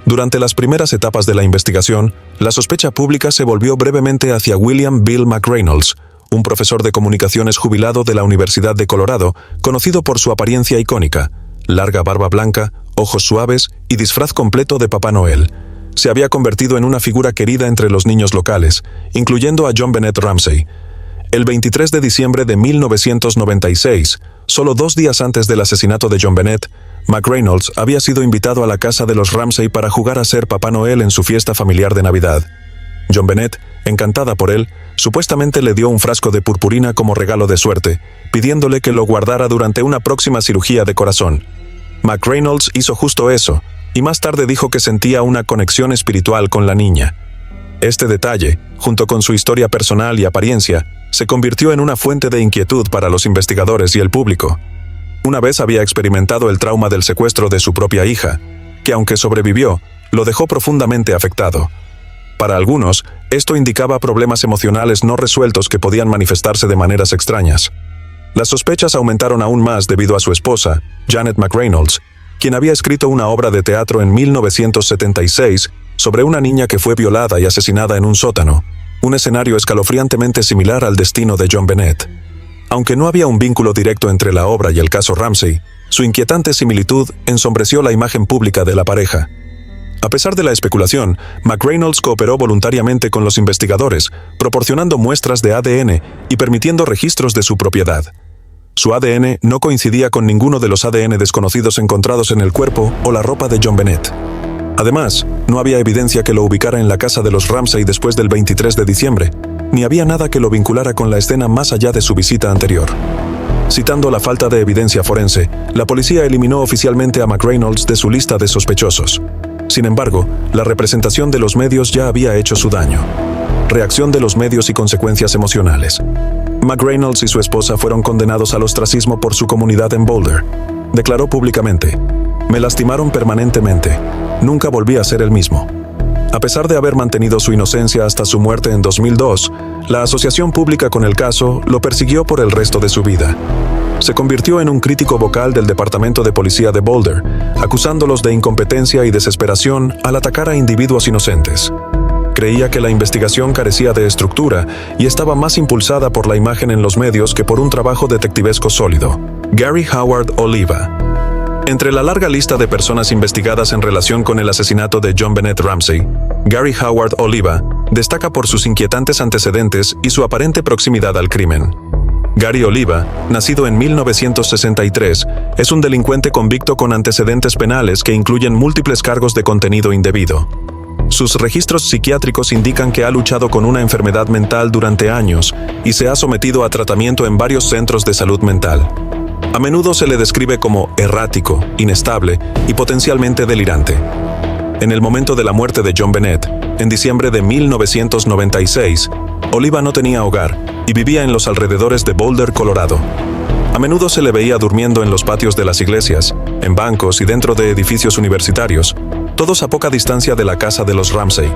Durante las primeras etapas de la investigación, la sospecha pública se volvió brevemente hacia William Bill McReynolds, un profesor de comunicaciones jubilado de la Universidad de Colorado, conocido por su apariencia icónica, larga barba blanca, ojos suaves y disfraz completo de Papá Noel. Se había convertido en una figura querida entre los niños locales, incluyendo a JonBenét Ramsey. El 23 de diciembre de 1996, solo 2 días antes del asesinato de JonBenét, McReynolds había sido invitado a la casa de los Ramsey para jugar a ser Papá Noel en su fiesta familiar de Navidad. JonBenét, encantada por él, supuestamente le dio un frasco de purpurina como regalo de suerte, pidiéndole que lo guardara durante una próxima cirugía de corazón. McReynolds hizo justo eso, y más tarde dijo que sentía una conexión espiritual con la niña. Este detalle, junto con su historia personal y apariencia, se convirtió en una fuente de inquietud para los investigadores y el público. Una vez había experimentado el trauma del secuestro de su propia hija, que aunque sobrevivió, lo dejó profundamente afectado. Para algunos, esto indicaba problemas emocionales no resueltos que podían manifestarse de maneras extrañas. Las sospechas aumentaron aún más debido a su esposa, Janet McReynolds, quien había escrito una obra de teatro en 1976 sobre una niña que fue violada y asesinada en un sótano, un escenario escalofriantemente similar al destino de JonBenét. Aunque no había un vínculo directo entre la obra y el caso Ramsey, su inquietante similitud ensombreció la imagen pública de la pareja. A pesar de la especulación, McReynolds cooperó voluntariamente con los investigadores, proporcionando muestras de ADN y permitiendo registros de su propiedad. Su ADN no coincidía con ninguno de los ADN desconocidos encontrados en el cuerpo o la ropa de JonBenét. Además, no había evidencia que lo ubicara en la casa de los Ramsey después del 23 de diciembre, ni había nada que lo vinculara con la escena más allá de su visita anterior. Citando la falta de evidencia forense, la policía eliminó oficialmente a McReynolds de su lista de sospechosos. Sin embargo, la representación de los medios ya había hecho su daño. Reacción de los medios y consecuencias emocionales. McReynolds y su esposa fueron condenados al ostracismo por su comunidad en Boulder. Declaró públicamente: "Me lastimaron permanentemente. Nunca volví a ser el mismo". A pesar de haber mantenido su inocencia hasta su muerte en 2002, la asociación pública con el caso lo persiguió por el resto de su vida. Se convirtió en un crítico vocal del Departamento de Policía de Boulder, acusándolos de incompetencia y desesperación al atacar a individuos inocentes. Creía que la investigación carecía de estructura y estaba más impulsada por la imagen en los medios que por un trabajo detectivesco sólido. Gary Howard Oliva. Entre la larga lista de personas investigadas en relación con el asesinato de JonBenét Ramsey, Gary Howard Oliva destaca por sus inquietantes antecedentes y su aparente proximidad al crimen. Gary Oliva, nacido en 1963, es un delincuente convicto con antecedentes penales que incluyen múltiples cargos de contenido indebido. Sus registros psiquiátricos indican que ha luchado con una enfermedad mental durante años y se ha sometido a tratamiento en varios centros de salud mental. A menudo se le describe como errático, inestable y potencialmente delirante. En el momento de la muerte de JonBenét, en diciembre de 1996, Oliva no tenía hogar y vivía en los alrededores de Boulder, Colorado. A menudo se le veía durmiendo en los patios de las iglesias, en bancos y dentro de edificios universitarios, todos a poca distancia de la casa de los Ramsey.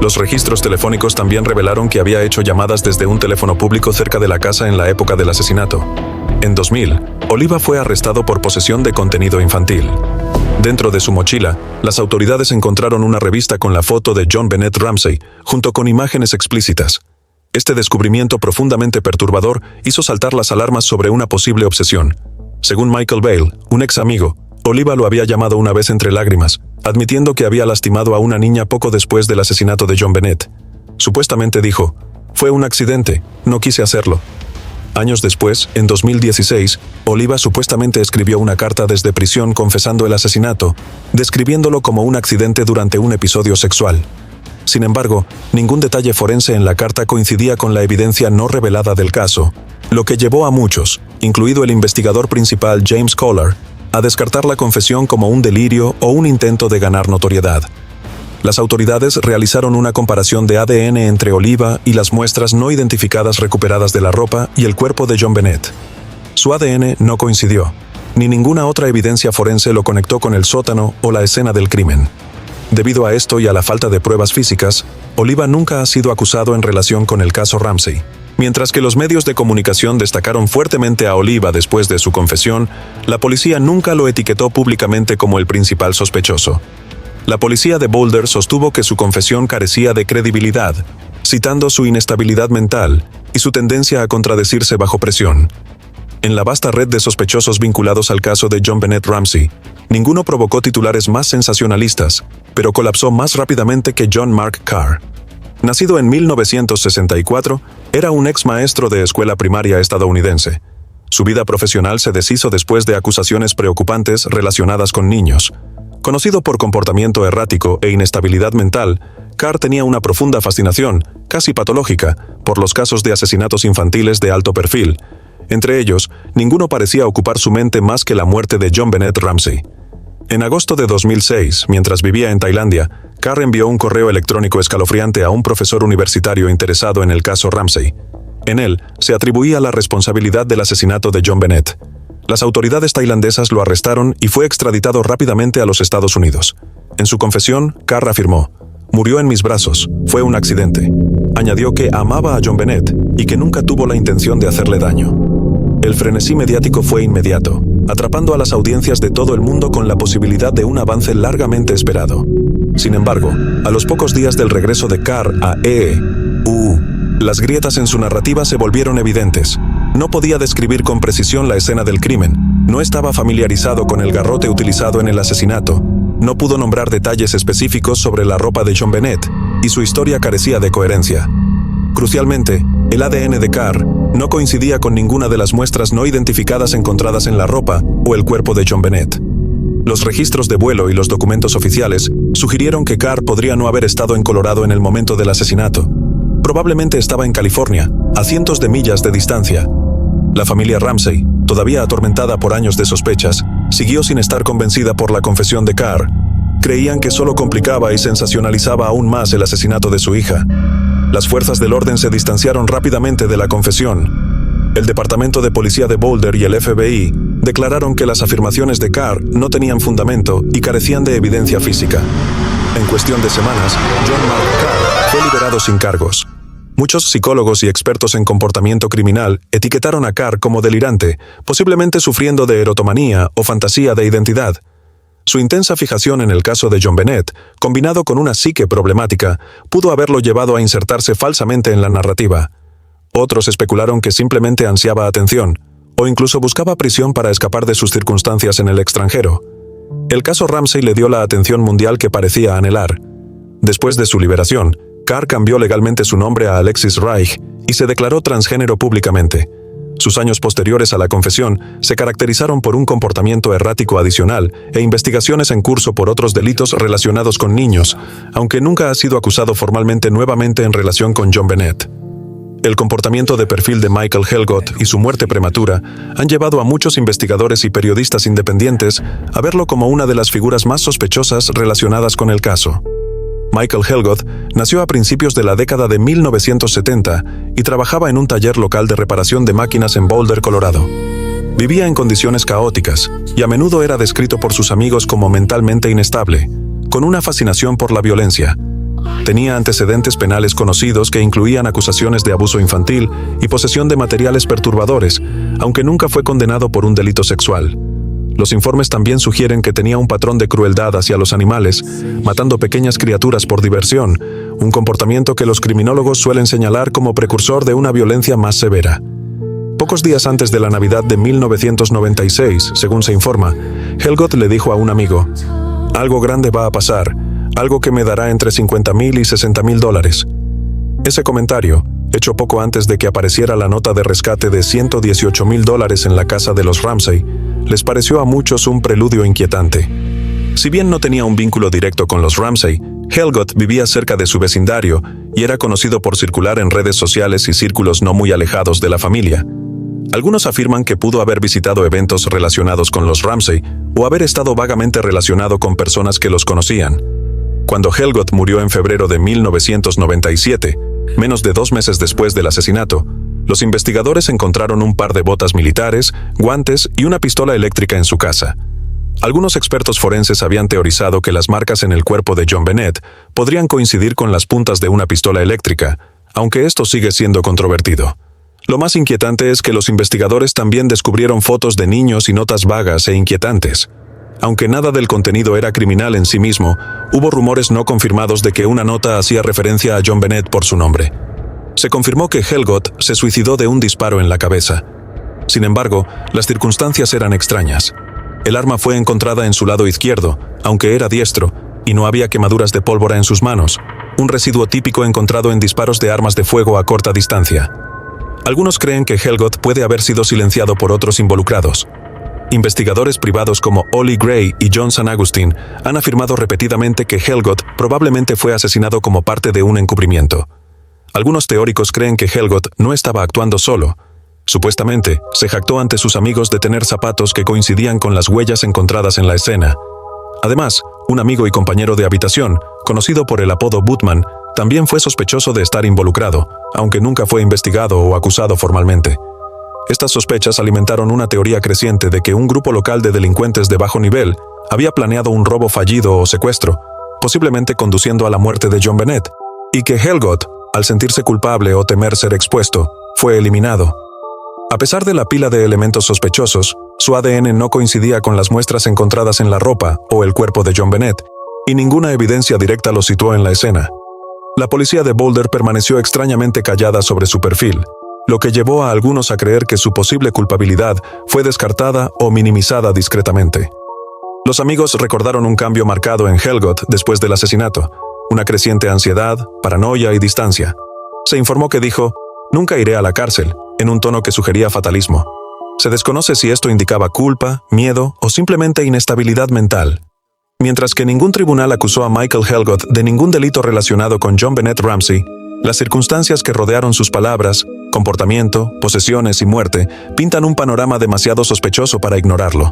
Los registros telefónicos también revelaron que había hecho llamadas desde un teléfono público cerca de la casa en la época del asesinato. En 2000, Oliva fue arrestado por posesión de contenido infantil. Dentro de su mochila, las autoridades encontraron una revista con la foto de JonBenét Ramsey, junto con imágenes explícitas. Este descubrimiento profundamente perturbador hizo saltar las alarmas sobre una posible obsesión. Según Michael Bale, un ex amigo, Oliva lo había llamado una vez entre lágrimas, admitiendo que había lastimado a una niña poco después del asesinato de JonBenét. Supuestamente dijo: "Fue un accidente, no quise hacerlo". Años después, en 2016, Oliva supuestamente escribió una carta desde prisión confesando el asesinato, describiéndolo como un accidente durante un episodio sexual. Sin embargo, ningún detalle forense en la carta coincidía con la evidencia no revelada del caso, lo que llevó a muchos, incluido el investigador principal James Collar, a descartar la confesión como un delirio o un intento de ganar notoriedad. Las autoridades realizaron una comparación de ADN entre Oliva y las muestras no identificadas recuperadas de la ropa y el cuerpo de JonBenét. Su ADN no coincidió, ni ninguna otra evidencia forense lo conectó con el sótano o la escena del crimen. Debido a esto y a la falta de pruebas físicas, Oliva nunca ha sido acusado en relación con el caso Ramsey. Mientras que los medios de comunicación destacaron fuertemente a Oliva después de su confesión, la policía nunca lo etiquetó públicamente como el principal sospechoso. La policía de Boulder sostuvo que su confesión carecía de credibilidad, citando su inestabilidad mental y su tendencia a contradecirse bajo presión. En la vasta red de sospechosos vinculados al caso de JonBenét Ramsey, ninguno provocó titulares más sensacionalistas, pero colapsó más rápidamente que John Mark Karr. Nacido en 1964, era un ex maestro de escuela primaria estadounidense. Su vida profesional se deshizo después de acusaciones preocupantes relacionadas con niños. Conocido por comportamiento errático e inestabilidad mental, Karr tenía una profunda fascinación, casi patológica, por los casos de asesinatos infantiles de alto perfil. Entre ellos, ninguno parecía ocupar su mente más que la muerte de JonBenét Ramsey. En agosto de 2006, mientras vivía en Tailandia, Karr envió un correo electrónico escalofriante a un profesor universitario interesado en el caso Ramsey. En él, se atribuía la responsabilidad del asesinato de JonBenét. Las autoridades tailandesas lo arrestaron y fue extraditado rápidamente a los Estados Unidos. En su confesión, Karr afirmó: «Murió en mis brazos, fue un accidente». Añadió que amaba a JonBenét y que nunca tuvo la intención de hacerle daño. El frenesí mediático fue inmediato, atrapando a las audiencias de todo el mundo con la posibilidad de un avance largamente esperado. Sin embargo, a los pocos días del regreso de Karr a E.U., las grietas en su narrativa se volvieron evidentes. No podía describir con precisión la escena del crimen, no estaba familiarizado con el garrote utilizado en el asesinato, no pudo nombrar detalles específicos sobre la ropa de JonBenét, y su historia carecía de coherencia. Crucialmente, el ADN de Karr no coincidía con ninguna de las muestras no identificadas encontradas en la ropa o el cuerpo de JonBenét. Los registros de vuelo y los documentos oficiales sugirieron que Karr podría no haber estado en Colorado en el momento del asesinato. Probablemente estaba en California, a cientos de millas de distancia. La familia Ramsey, todavía atormentada por años de sospechas, siguió sin estar convencida por la confesión de Karr. Creían que solo complicaba y sensacionalizaba aún más el asesinato de su hija. Las fuerzas del orden se distanciaron rápidamente de la confesión. El Departamento de Policía de Boulder y el FBI declararon que las afirmaciones de Karr no tenían fundamento y carecían de evidencia física. En cuestión de semanas, John Mark Karr fue liberado sin cargos. Muchos psicólogos y expertos en comportamiento criminal etiquetaron a Karr como delirante, posiblemente sufriendo de erotomanía o fantasía de identidad. Su intensa fijación en el caso de JonBenét, combinado con una psique problemática, pudo haberlo llevado a insertarse falsamente en la narrativa. Otros especularon que simplemente ansiaba atención, o incluso buscaba prisión para escapar de sus circunstancias en el extranjero. El caso Ramsey le dio la atención mundial que parecía anhelar. Después de su liberación, Karr cambió legalmente su nombre a Alexis Reich y se declaró transgénero públicamente. Sus años posteriores a la confesión se caracterizaron por un comportamiento errático adicional e investigaciones en curso por otros delitos relacionados con niños, aunque nunca ha sido acusado formalmente nuevamente en relación con JonBenét. El comportamiento de perfil de Michael Helgott y su muerte prematura han llevado a muchos investigadores y periodistas independientes a verlo como una de las figuras más sospechosas relacionadas con el caso. Michael Helgott nació a principios de la década de 1970 y trabajaba en un taller local de reparación de máquinas en Boulder, Colorado. Vivía en condiciones caóticas y a menudo era descrito por sus amigos como mentalmente inestable, con una fascinación por la violencia. Tenía antecedentes penales conocidos que incluían acusaciones de abuso infantil y posesión de materiales perturbadores, aunque nunca fue condenado por un delito sexual. Los informes también sugieren que tenía un patrón de crueldad hacia los animales, matando pequeñas criaturas por diversión, un comportamiento que los criminólogos suelen señalar como precursor de una violencia más severa. Pocos días antes de la Navidad de 1996, según se informa, Helgott le dijo a un amigo: «Algo grande va a pasar, algo que me dará entre $50,000 y $60,000. Ese comentario, hecho poco antes de que apareciera la nota de rescate de $118,000 en la casa de los Ramsey, les pareció a muchos un preludio inquietante. Si bien no tenía un vínculo directo con los Ramsey, Helgott vivía cerca de su vecindario y era conocido por circular en redes sociales y círculos no muy alejados de la familia. Algunos afirman que pudo haber visitado eventos relacionados con los Ramsey o haber estado vagamente relacionado con personas que los conocían. Cuando Helgott murió en febrero de 1997, menos de 2 meses después del asesinato, los investigadores encontraron un par de botas militares, guantes y una pistola eléctrica en su casa. Algunos expertos forenses habían teorizado que las marcas en el cuerpo de JonBenét podrían coincidir con las puntas de una pistola eléctrica, aunque esto sigue siendo controvertido. Lo más inquietante es que los investigadores también descubrieron fotos de niños y notas vagas e inquietantes. Aunque nada del contenido era criminal en sí mismo, hubo rumores no confirmados de que una nota hacía referencia a John Bennett por su nombre. Se confirmó que Helgott se suicidó de un disparo en la cabeza. Sin embargo, las circunstancias eran extrañas. El arma fue encontrada en su lado izquierdo, aunque era diestro, y no había quemaduras de pólvora en sus manos, un residuo típico encontrado en disparos de armas de fuego a corta distancia. Algunos creen que Helgott puede haber sido silenciado por otros involucrados. Investigadores privados como Ollie Gray y John San Agustín han afirmado repetidamente que Helgott probablemente fue asesinado como parte de un encubrimiento. Algunos teóricos creen que Helgott no estaba actuando solo. Supuestamente, se jactó ante sus amigos de tener zapatos que coincidían con las huellas encontradas en la escena. Además, un amigo y compañero de habitación, conocido por el apodo Bootman, también fue sospechoso de estar involucrado, aunque nunca fue investigado o acusado formalmente. Estas sospechas alimentaron una teoría creciente de que un grupo local de delincuentes de bajo nivel había planeado un robo fallido o secuestro, posiblemente conduciendo a la muerte de John Bennett, y que Helgott, al sentirse culpable o temer ser expuesto, fue eliminado. A pesar de la pila de elementos sospechosos, su ADN no coincidía con las muestras encontradas en la ropa o el cuerpo de John Bennett, y ninguna evidencia directa lo situó en la escena. La policía de Boulder permaneció extrañamente callada sobre su perfil, lo que llevó a algunos a creer que su posible culpabilidad fue descartada o minimizada discretamente. Los amigos recordaron un cambio marcado en Helgott después del asesinato, una creciente ansiedad, paranoia y distancia. Se informó que dijo, «Nunca iré a la cárcel», en un tono que sugería fatalismo. Se desconoce si esto indicaba culpa, miedo o simplemente inestabilidad mental. Mientras que ningún tribunal acusó a Michael Helgott de ningún delito relacionado con John Bennett Ramsey, las circunstancias que rodearon sus palabras, comportamiento, posesiones y muerte pintan un panorama demasiado sospechoso para ignorarlo.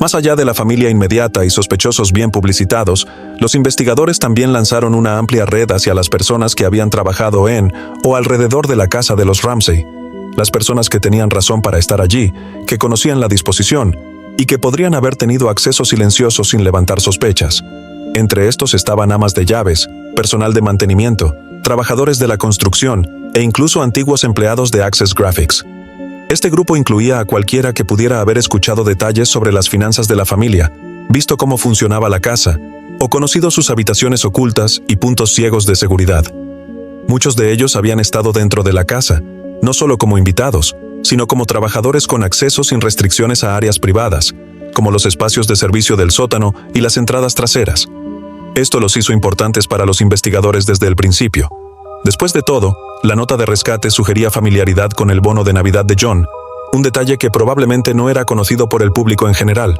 Más allá de la familia inmediata y sospechosos bien publicitados, los investigadores también lanzaron una amplia red hacia las personas que habían trabajado en o alrededor de la casa de los Ramsey, las personas que tenían razón para estar allí, que conocían la disposición y que podrían haber tenido acceso silencioso sin levantar sospechas. Entre estos estaban amas de llaves, personal de mantenimiento, trabajadores de la construcción e incluso antiguos empleados de Access Graphics. Este grupo incluía a cualquiera que pudiera haber escuchado detalles sobre las finanzas de la familia, visto cómo funcionaba la casa, o conocido sus habitaciones ocultas y puntos ciegos de seguridad. Muchos de ellos habían estado dentro de la casa, no solo como invitados, sino como trabajadores con acceso sin restricciones a áreas privadas, como los espacios de servicio del sótano y las entradas traseras. Esto los hizo importantes para los investigadores desde el principio. Después de todo, la nota de rescate sugería familiaridad con el bono de Navidad de John, un detalle que probablemente no era conocido por el público en general.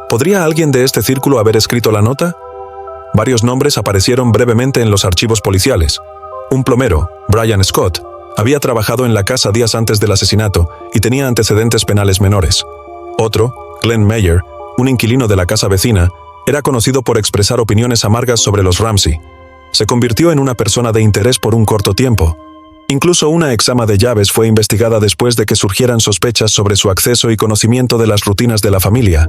¿Podría alguien de este círculo haber escrito la nota? Varios nombres aparecieron brevemente en los archivos policiales. Un plomero, Brian Scott, había trabajado en la casa días antes del asesinato y tenía antecedentes penales menores. Otro, Glenn Mayer, un inquilino de la casa vecina, era conocido por expresar opiniones amargas sobre los Ramsey. Se convirtió en una persona de interés por un corto tiempo. Incluso una exama de llaves fue investigada después de que surgieran sospechas sobre su acceso y conocimiento de las rutinas de la familia.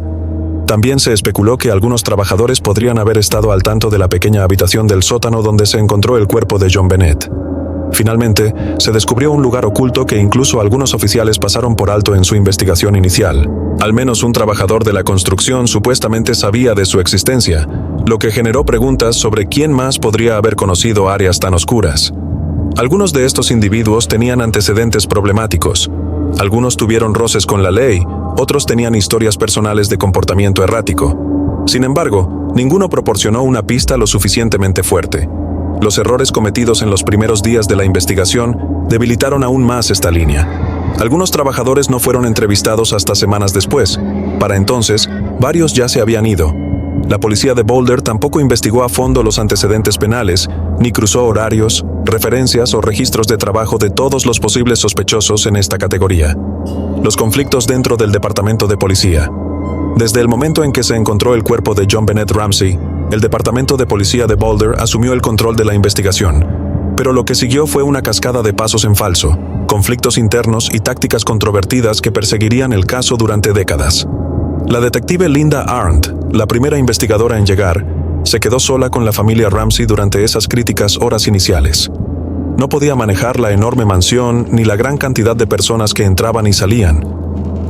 También se especuló que algunos trabajadores podrían haber estado al tanto de la pequeña habitación del sótano donde se encontró el cuerpo de John Bennett. Finalmente, se descubrió un lugar oculto que incluso algunos oficiales pasaron por alto en su investigación inicial. Al menos un trabajador de la construcción supuestamente sabía de su existencia, lo que generó preguntas sobre quién más podría haber conocido áreas tan oscuras. Algunos de estos individuos tenían antecedentes problemáticos. Algunos tuvieron roces con la ley, otros tenían historias personales de comportamiento errático. Sin embargo, ninguno proporcionó una pista lo suficientemente fuerte. Los errores cometidos en los primeros días de la investigación debilitaron aún más esta línea. Algunos trabajadores no fueron entrevistados hasta semanas después. Para entonces, varios ya se habían ido. La policía de Boulder tampoco investigó a fondo los antecedentes penales, ni cruzó horarios, referencias o registros de trabajo de todos los posibles sospechosos en esta categoría. Los conflictos dentro del departamento de policía. Desde el momento en que se encontró el cuerpo de John Bennett Ramsey, el Departamento de Policía de Boulder asumió el control de la investigación, pero lo que siguió fue una cascada de pasos en falso, conflictos internos y tácticas controvertidas que perseguirían el caso durante décadas. La detective Linda Arndt, la primera investigadora en llegar, se quedó sola con la familia Ramsey durante esas críticas horas iniciales. No podía manejar la enorme mansión ni la gran cantidad de personas que entraban y salían.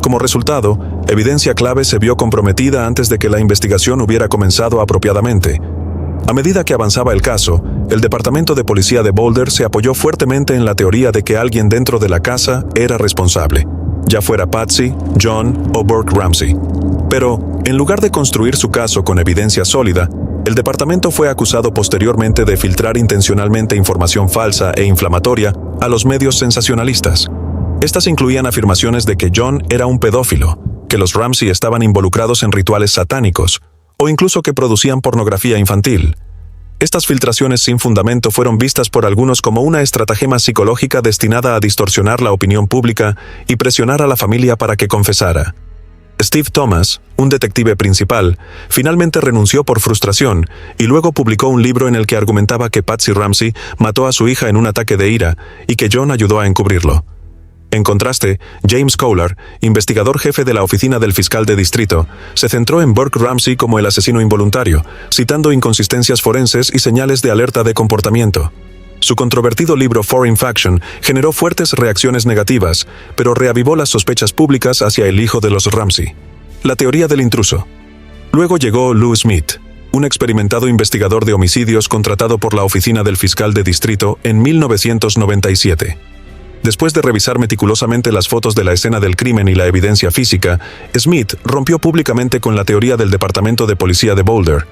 Como resultado, Evidencia clave se vio comprometida antes de que la investigación hubiera comenzado apropiadamente. A medida que avanzaba el caso, el Departamento de Policía de Boulder se apoyó fuertemente en la teoría de que alguien dentro de la casa era responsable, ya fuera Patsy, John o Burke Ramsey. Pero, en lugar de construir su caso con evidencia sólida, el departamento fue acusado posteriormente de filtrar intencionalmente información falsa e inflamatoria a los medios sensacionalistas. Estas incluían afirmaciones de que John era un pedófilo, que los Ramsey estaban involucrados en rituales satánicos, o incluso que producían pornografía infantil. Estas filtraciones sin fundamento fueron vistas por algunos como una estratagema psicológica destinada a distorsionar la opinión pública y presionar a la familia para que confesara. Steve Thomas, un detective principal, finalmente renunció por frustración y luego publicó un libro en el que argumentaba que Patsy Ramsey mató a su hija en un ataque de ira y que John ayudó a encubrirlo. En contraste, James Kohler, investigador jefe de la oficina del fiscal de distrito, se centró en Burke Ramsey como el asesino involuntario, citando inconsistencias forenses y señales de alerta de comportamiento. Su controvertido libro Foreign Faction generó fuertes reacciones negativas, pero reavivó las sospechas públicas hacia el hijo de los Ramsey. La teoría del intruso. Luego llegó Lou Smith, un experimentado investigador de homicidios contratado por la oficina del fiscal de distrito en 1997. Después de revisar meticulosamente las fotos de la escena del crimen y la evidencia física, Smith rompió públicamente con la teoría del Departamento de Policía de Boulder.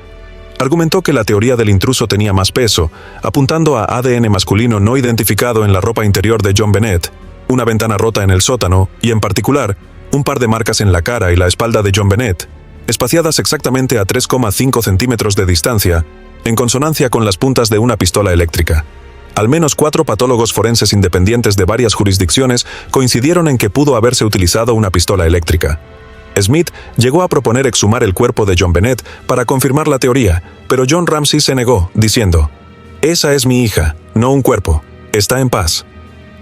Argumentó que la teoría del intruso tenía más peso, apuntando a ADN masculino no identificado en la ropa interior de John Bennett, una ventana rota en el sótano y, en particular, un par de marcas en la cara y la espalda de John Bennett, espaciadas exactamente a 3,5 centímetros de distancia, en consonancia con las puntas de una pistola eléctrica. Al menos 4 patólogos forenses independientes de varias jurisdicciones coincidieron en que pudo haberse utilizado una pistola eléctrica. Smith llegó a proponer exhumar el cuerpo de John Bennett para confirmar la teoría, pero John Ramsey se negó, diciendo: «Esa es mi hija, no un cuerpo. Está en paz».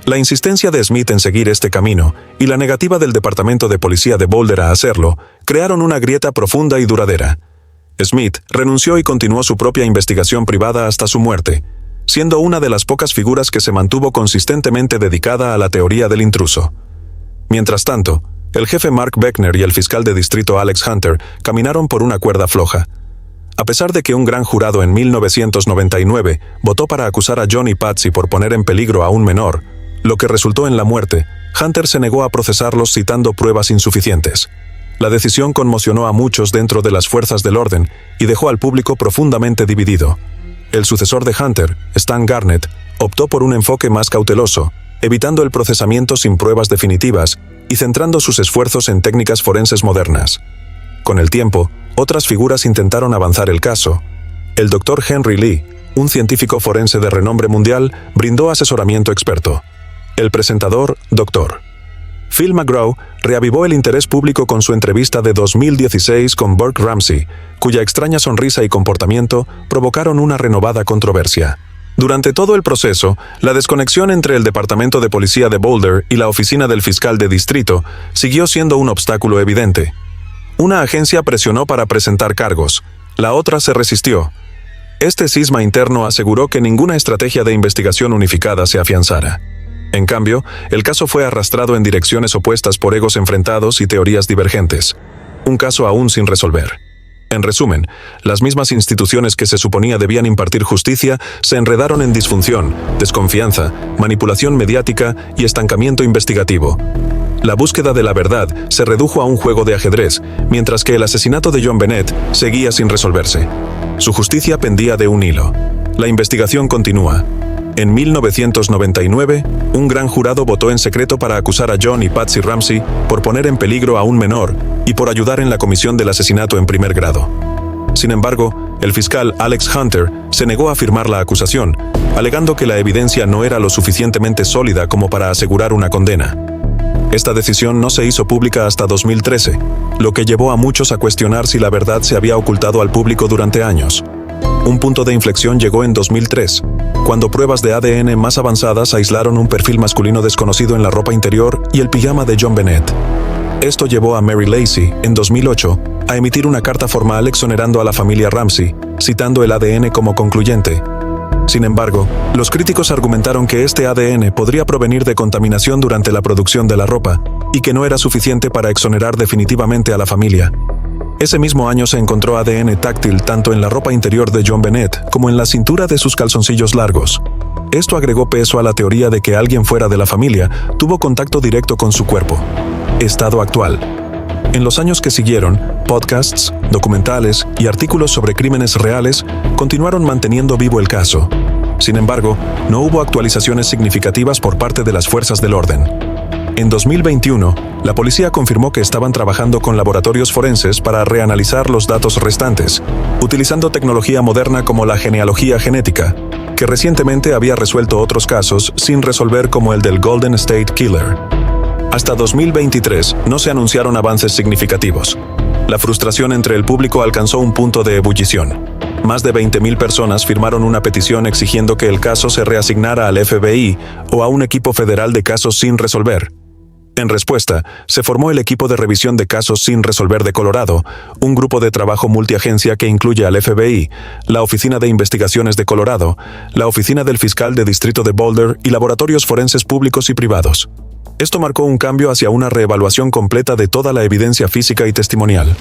La insistencia de Smith en seguir este camino y la negativa del Departamento de Policía de Boulder a hacerlo crearon una grieta profunda y duradera. Smith renunció y continuó su propia investigación privada hasta su muerte, siendo una de las pocas figuras que se mantuvo consistentemente dedicada a la teoría del intruso. Mientras tanto, el jefe Mark Beckner y el fiscal de distrito Alex Hunter caminaron por una cuerda floja. A pesar de que un gran jurado en 1999 votó para acusar a John y Patsy por poner en peligro a un menor, lo que resultó en la muerte, Hunter se negó a procesarlos citando pruebas insuficientes. La decisión conmocionó a muchos dentro de las fuerzas del orden y dejó al público profundamente dividido. El sucesor de Hunter, Stan Garnett, optó por un enfoque más cauteloso, evitando el procesamiento sin pruebas definitivas y centrando sus esfuerzos en técnicas forenses modernas. Con el tiempo, otras figuras intentaron avanzar el caso. El Dr. Henry Lee, un científico forense de renombre mundial, brindó asesoramiento experto. El presentador, Dr. Phil McGraw, reavivó el interés público con su entrevista de 2016 con Burke Ramsey, cuya extraña sonrisa y comportamiento provocaron una renovada controversia. Durante todo el proceso, la desconexión entre el Departamento de Policía de Boulder y la oficina del fiscal de distrito siguió siendo un obstáculo evidente. Una agencia presionó para presentar cargos, la otra se resistió. Este cisma interno aseguró que ninguna estrategia de investigación unificada se afianzara. En cambio, el caso fue arrastrado en direcciones opuestas por egos enfrentados y teorías divergentes. Un caso aún sin resolver. En resumen, las mismas instituciones que se suponía debían impartir justicia se enredaron en disfunción, desconfianza, manipulación mediática y estancamiento investigativo. La búsqueda de la verdad se redujo a un juego de ajedrez, mientras que el asesinato de John Bennett seguía sin resolverse. Su justicia pendía de un hilo. La investigación continúa. En 1999, un gran jurado votó en secreto para acusar a John y Patsy Ramsey por poner en peligro a un menor y por ayudar en la comisión del asesinato en primer grado. Sin embargo, el fiscal Alex Hunter se negó a firmar la acusación, alegando que la evidencia no era lo suficientemente sólida como para asegurar una condena. Esta decisión no se hizo pública hasta 2013, lo que llevó a muchos a cuestionar si la verdad se había ocultado al público durante años. Un punto de inflexión llegó en 2003, cuando pruebas de ADN más avanzadas aislaron un perfil masculino desconocido en la ropa interior y el pijama de John Bennett. Esto llevó a Mary Lacy, en 2008, a emitir una carta formal exonerando a la familia Ramsey, citando el ADN como concluyente. Sin embargo, los críticos argumentaron que este ADN podría provenir de contaminación durante la producción de la ropa y que no era suficiente para exonerar definitivamente a la familia. Ese mismo año se encontró ADN táctil tanto en la ropa interior de John Bennett como en la cintura de sus calzoncillos largos. Esto agregó peso a la teoría de que alguien fuera de la familia tuvo contacto directo con su cuerpo. Estado actual. En los años que siguieron, podcasts, documentales y artículos sobre crímenes reales continuaron manteniendo vivo el caso. Sin embargo, no hubo actualizaciones significativas por parte de las fuerzas del orden. En 2021, la policía confirmó que estaban trabajando con laboratorios forenses para reanalizar los datos restantes, utilizando tecnología moderna como la genealogía genética, que recientemente había resuelto otros casos sin resolver como el del Golden State Killer. Hasta 2023 no se anunciaron avances significativos. La frustración entre el público alcanzó un punto de ebullición. Más de 20.000 personas firmaron una petición exigiendo que el caso se reasignara al FBI o a un equipo federal de casos sin resolver. En respuesta, se formó el Equipo de Revisión de Casos Sin Resolver de Colorado, un grupo de trabajo multiagencia que incluye al FBI, la Oficina de Investigaciones de Colorado, la Oficina del Fiscal de Distrito de Boulder y laboratorios forenses públicos y privados. Esto marcó un cambio hacia una reevaluación completa de toda la evidencia física y testimonial.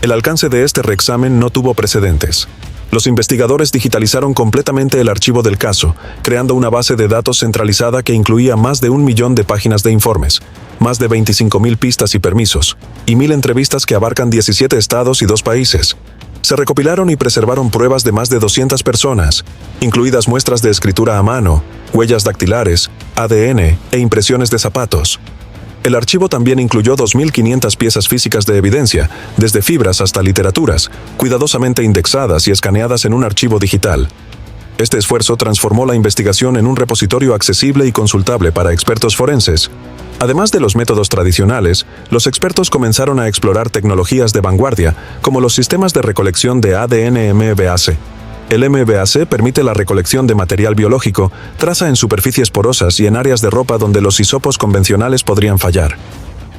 El alcance de este reexamen no tuvo precedentes. Los investigadores digitalizaron completamente el archivo del caso, creando una base de datos centralizada que incluía más de 1 millón de páginas de informes, más de 25.000 pistas y permisos, y 1.000 entrevistas que abarcan 17 estados y 2 países. Se recopilaron y preservaron pruebas de más de 200 personas, incluidas muestras de escritura a mano, huellas dactilares, ADN e impresiones de zapatos. El archivo también incluyó 2.500 piezas físicas de evidencia, desde fibras hasta literaturas, cuidadosamente indexadas y escaneadas en un archivo digital. Este esfuerzo transformó la investigación en un repositorio accesible y consultable para expertos forenses. Además de los métodos tradicionales, los expertos comenzaron a explorar tecnologías de vanguardia, como los sistemas de recolección de ADN MBAC. El MBAC permite la recolección de material biológico, traza en superficies porosas y en áreas de ropa donde los hisopos convencionales podrían fallar.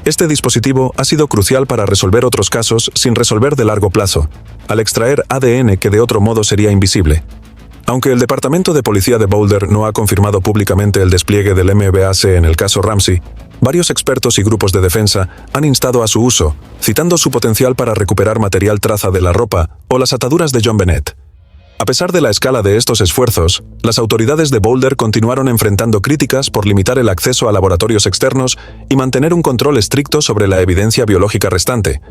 Este dispositivo ha sido crucial para resolver otros casos sin resolver de largo plazo, al extraer ADN que de otro modo sería invisible. Aunque el Departamento de Policía de Boulder no ha confirmado públicamente el despliegue del MBAC en el caso Ramsey, varios expertos y grupos de defensa han instado a su uso, citando su potencial para recuperar material traza de la ropa o las ataduras de John Bennett. A pesar de la escala de estos esfuerzos, las autoridades de Boulder continuaron enfrentando críticas por limitar el acceso a laboratorios externos y mantener un control estricto sobre la evidencia biológica restante.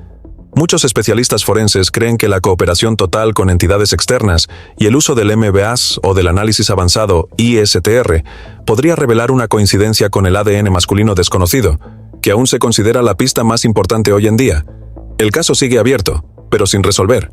Muchos especialistas forenses creen que la cooperación total con entidades externas y el uso del MBAC o del análisis avanzado ISTR podría revelar una coincidencia con el ADN masculino desconocido, que aún se considera la pista más importante hoy en día. El caso sigue abierto, pero sin resolver.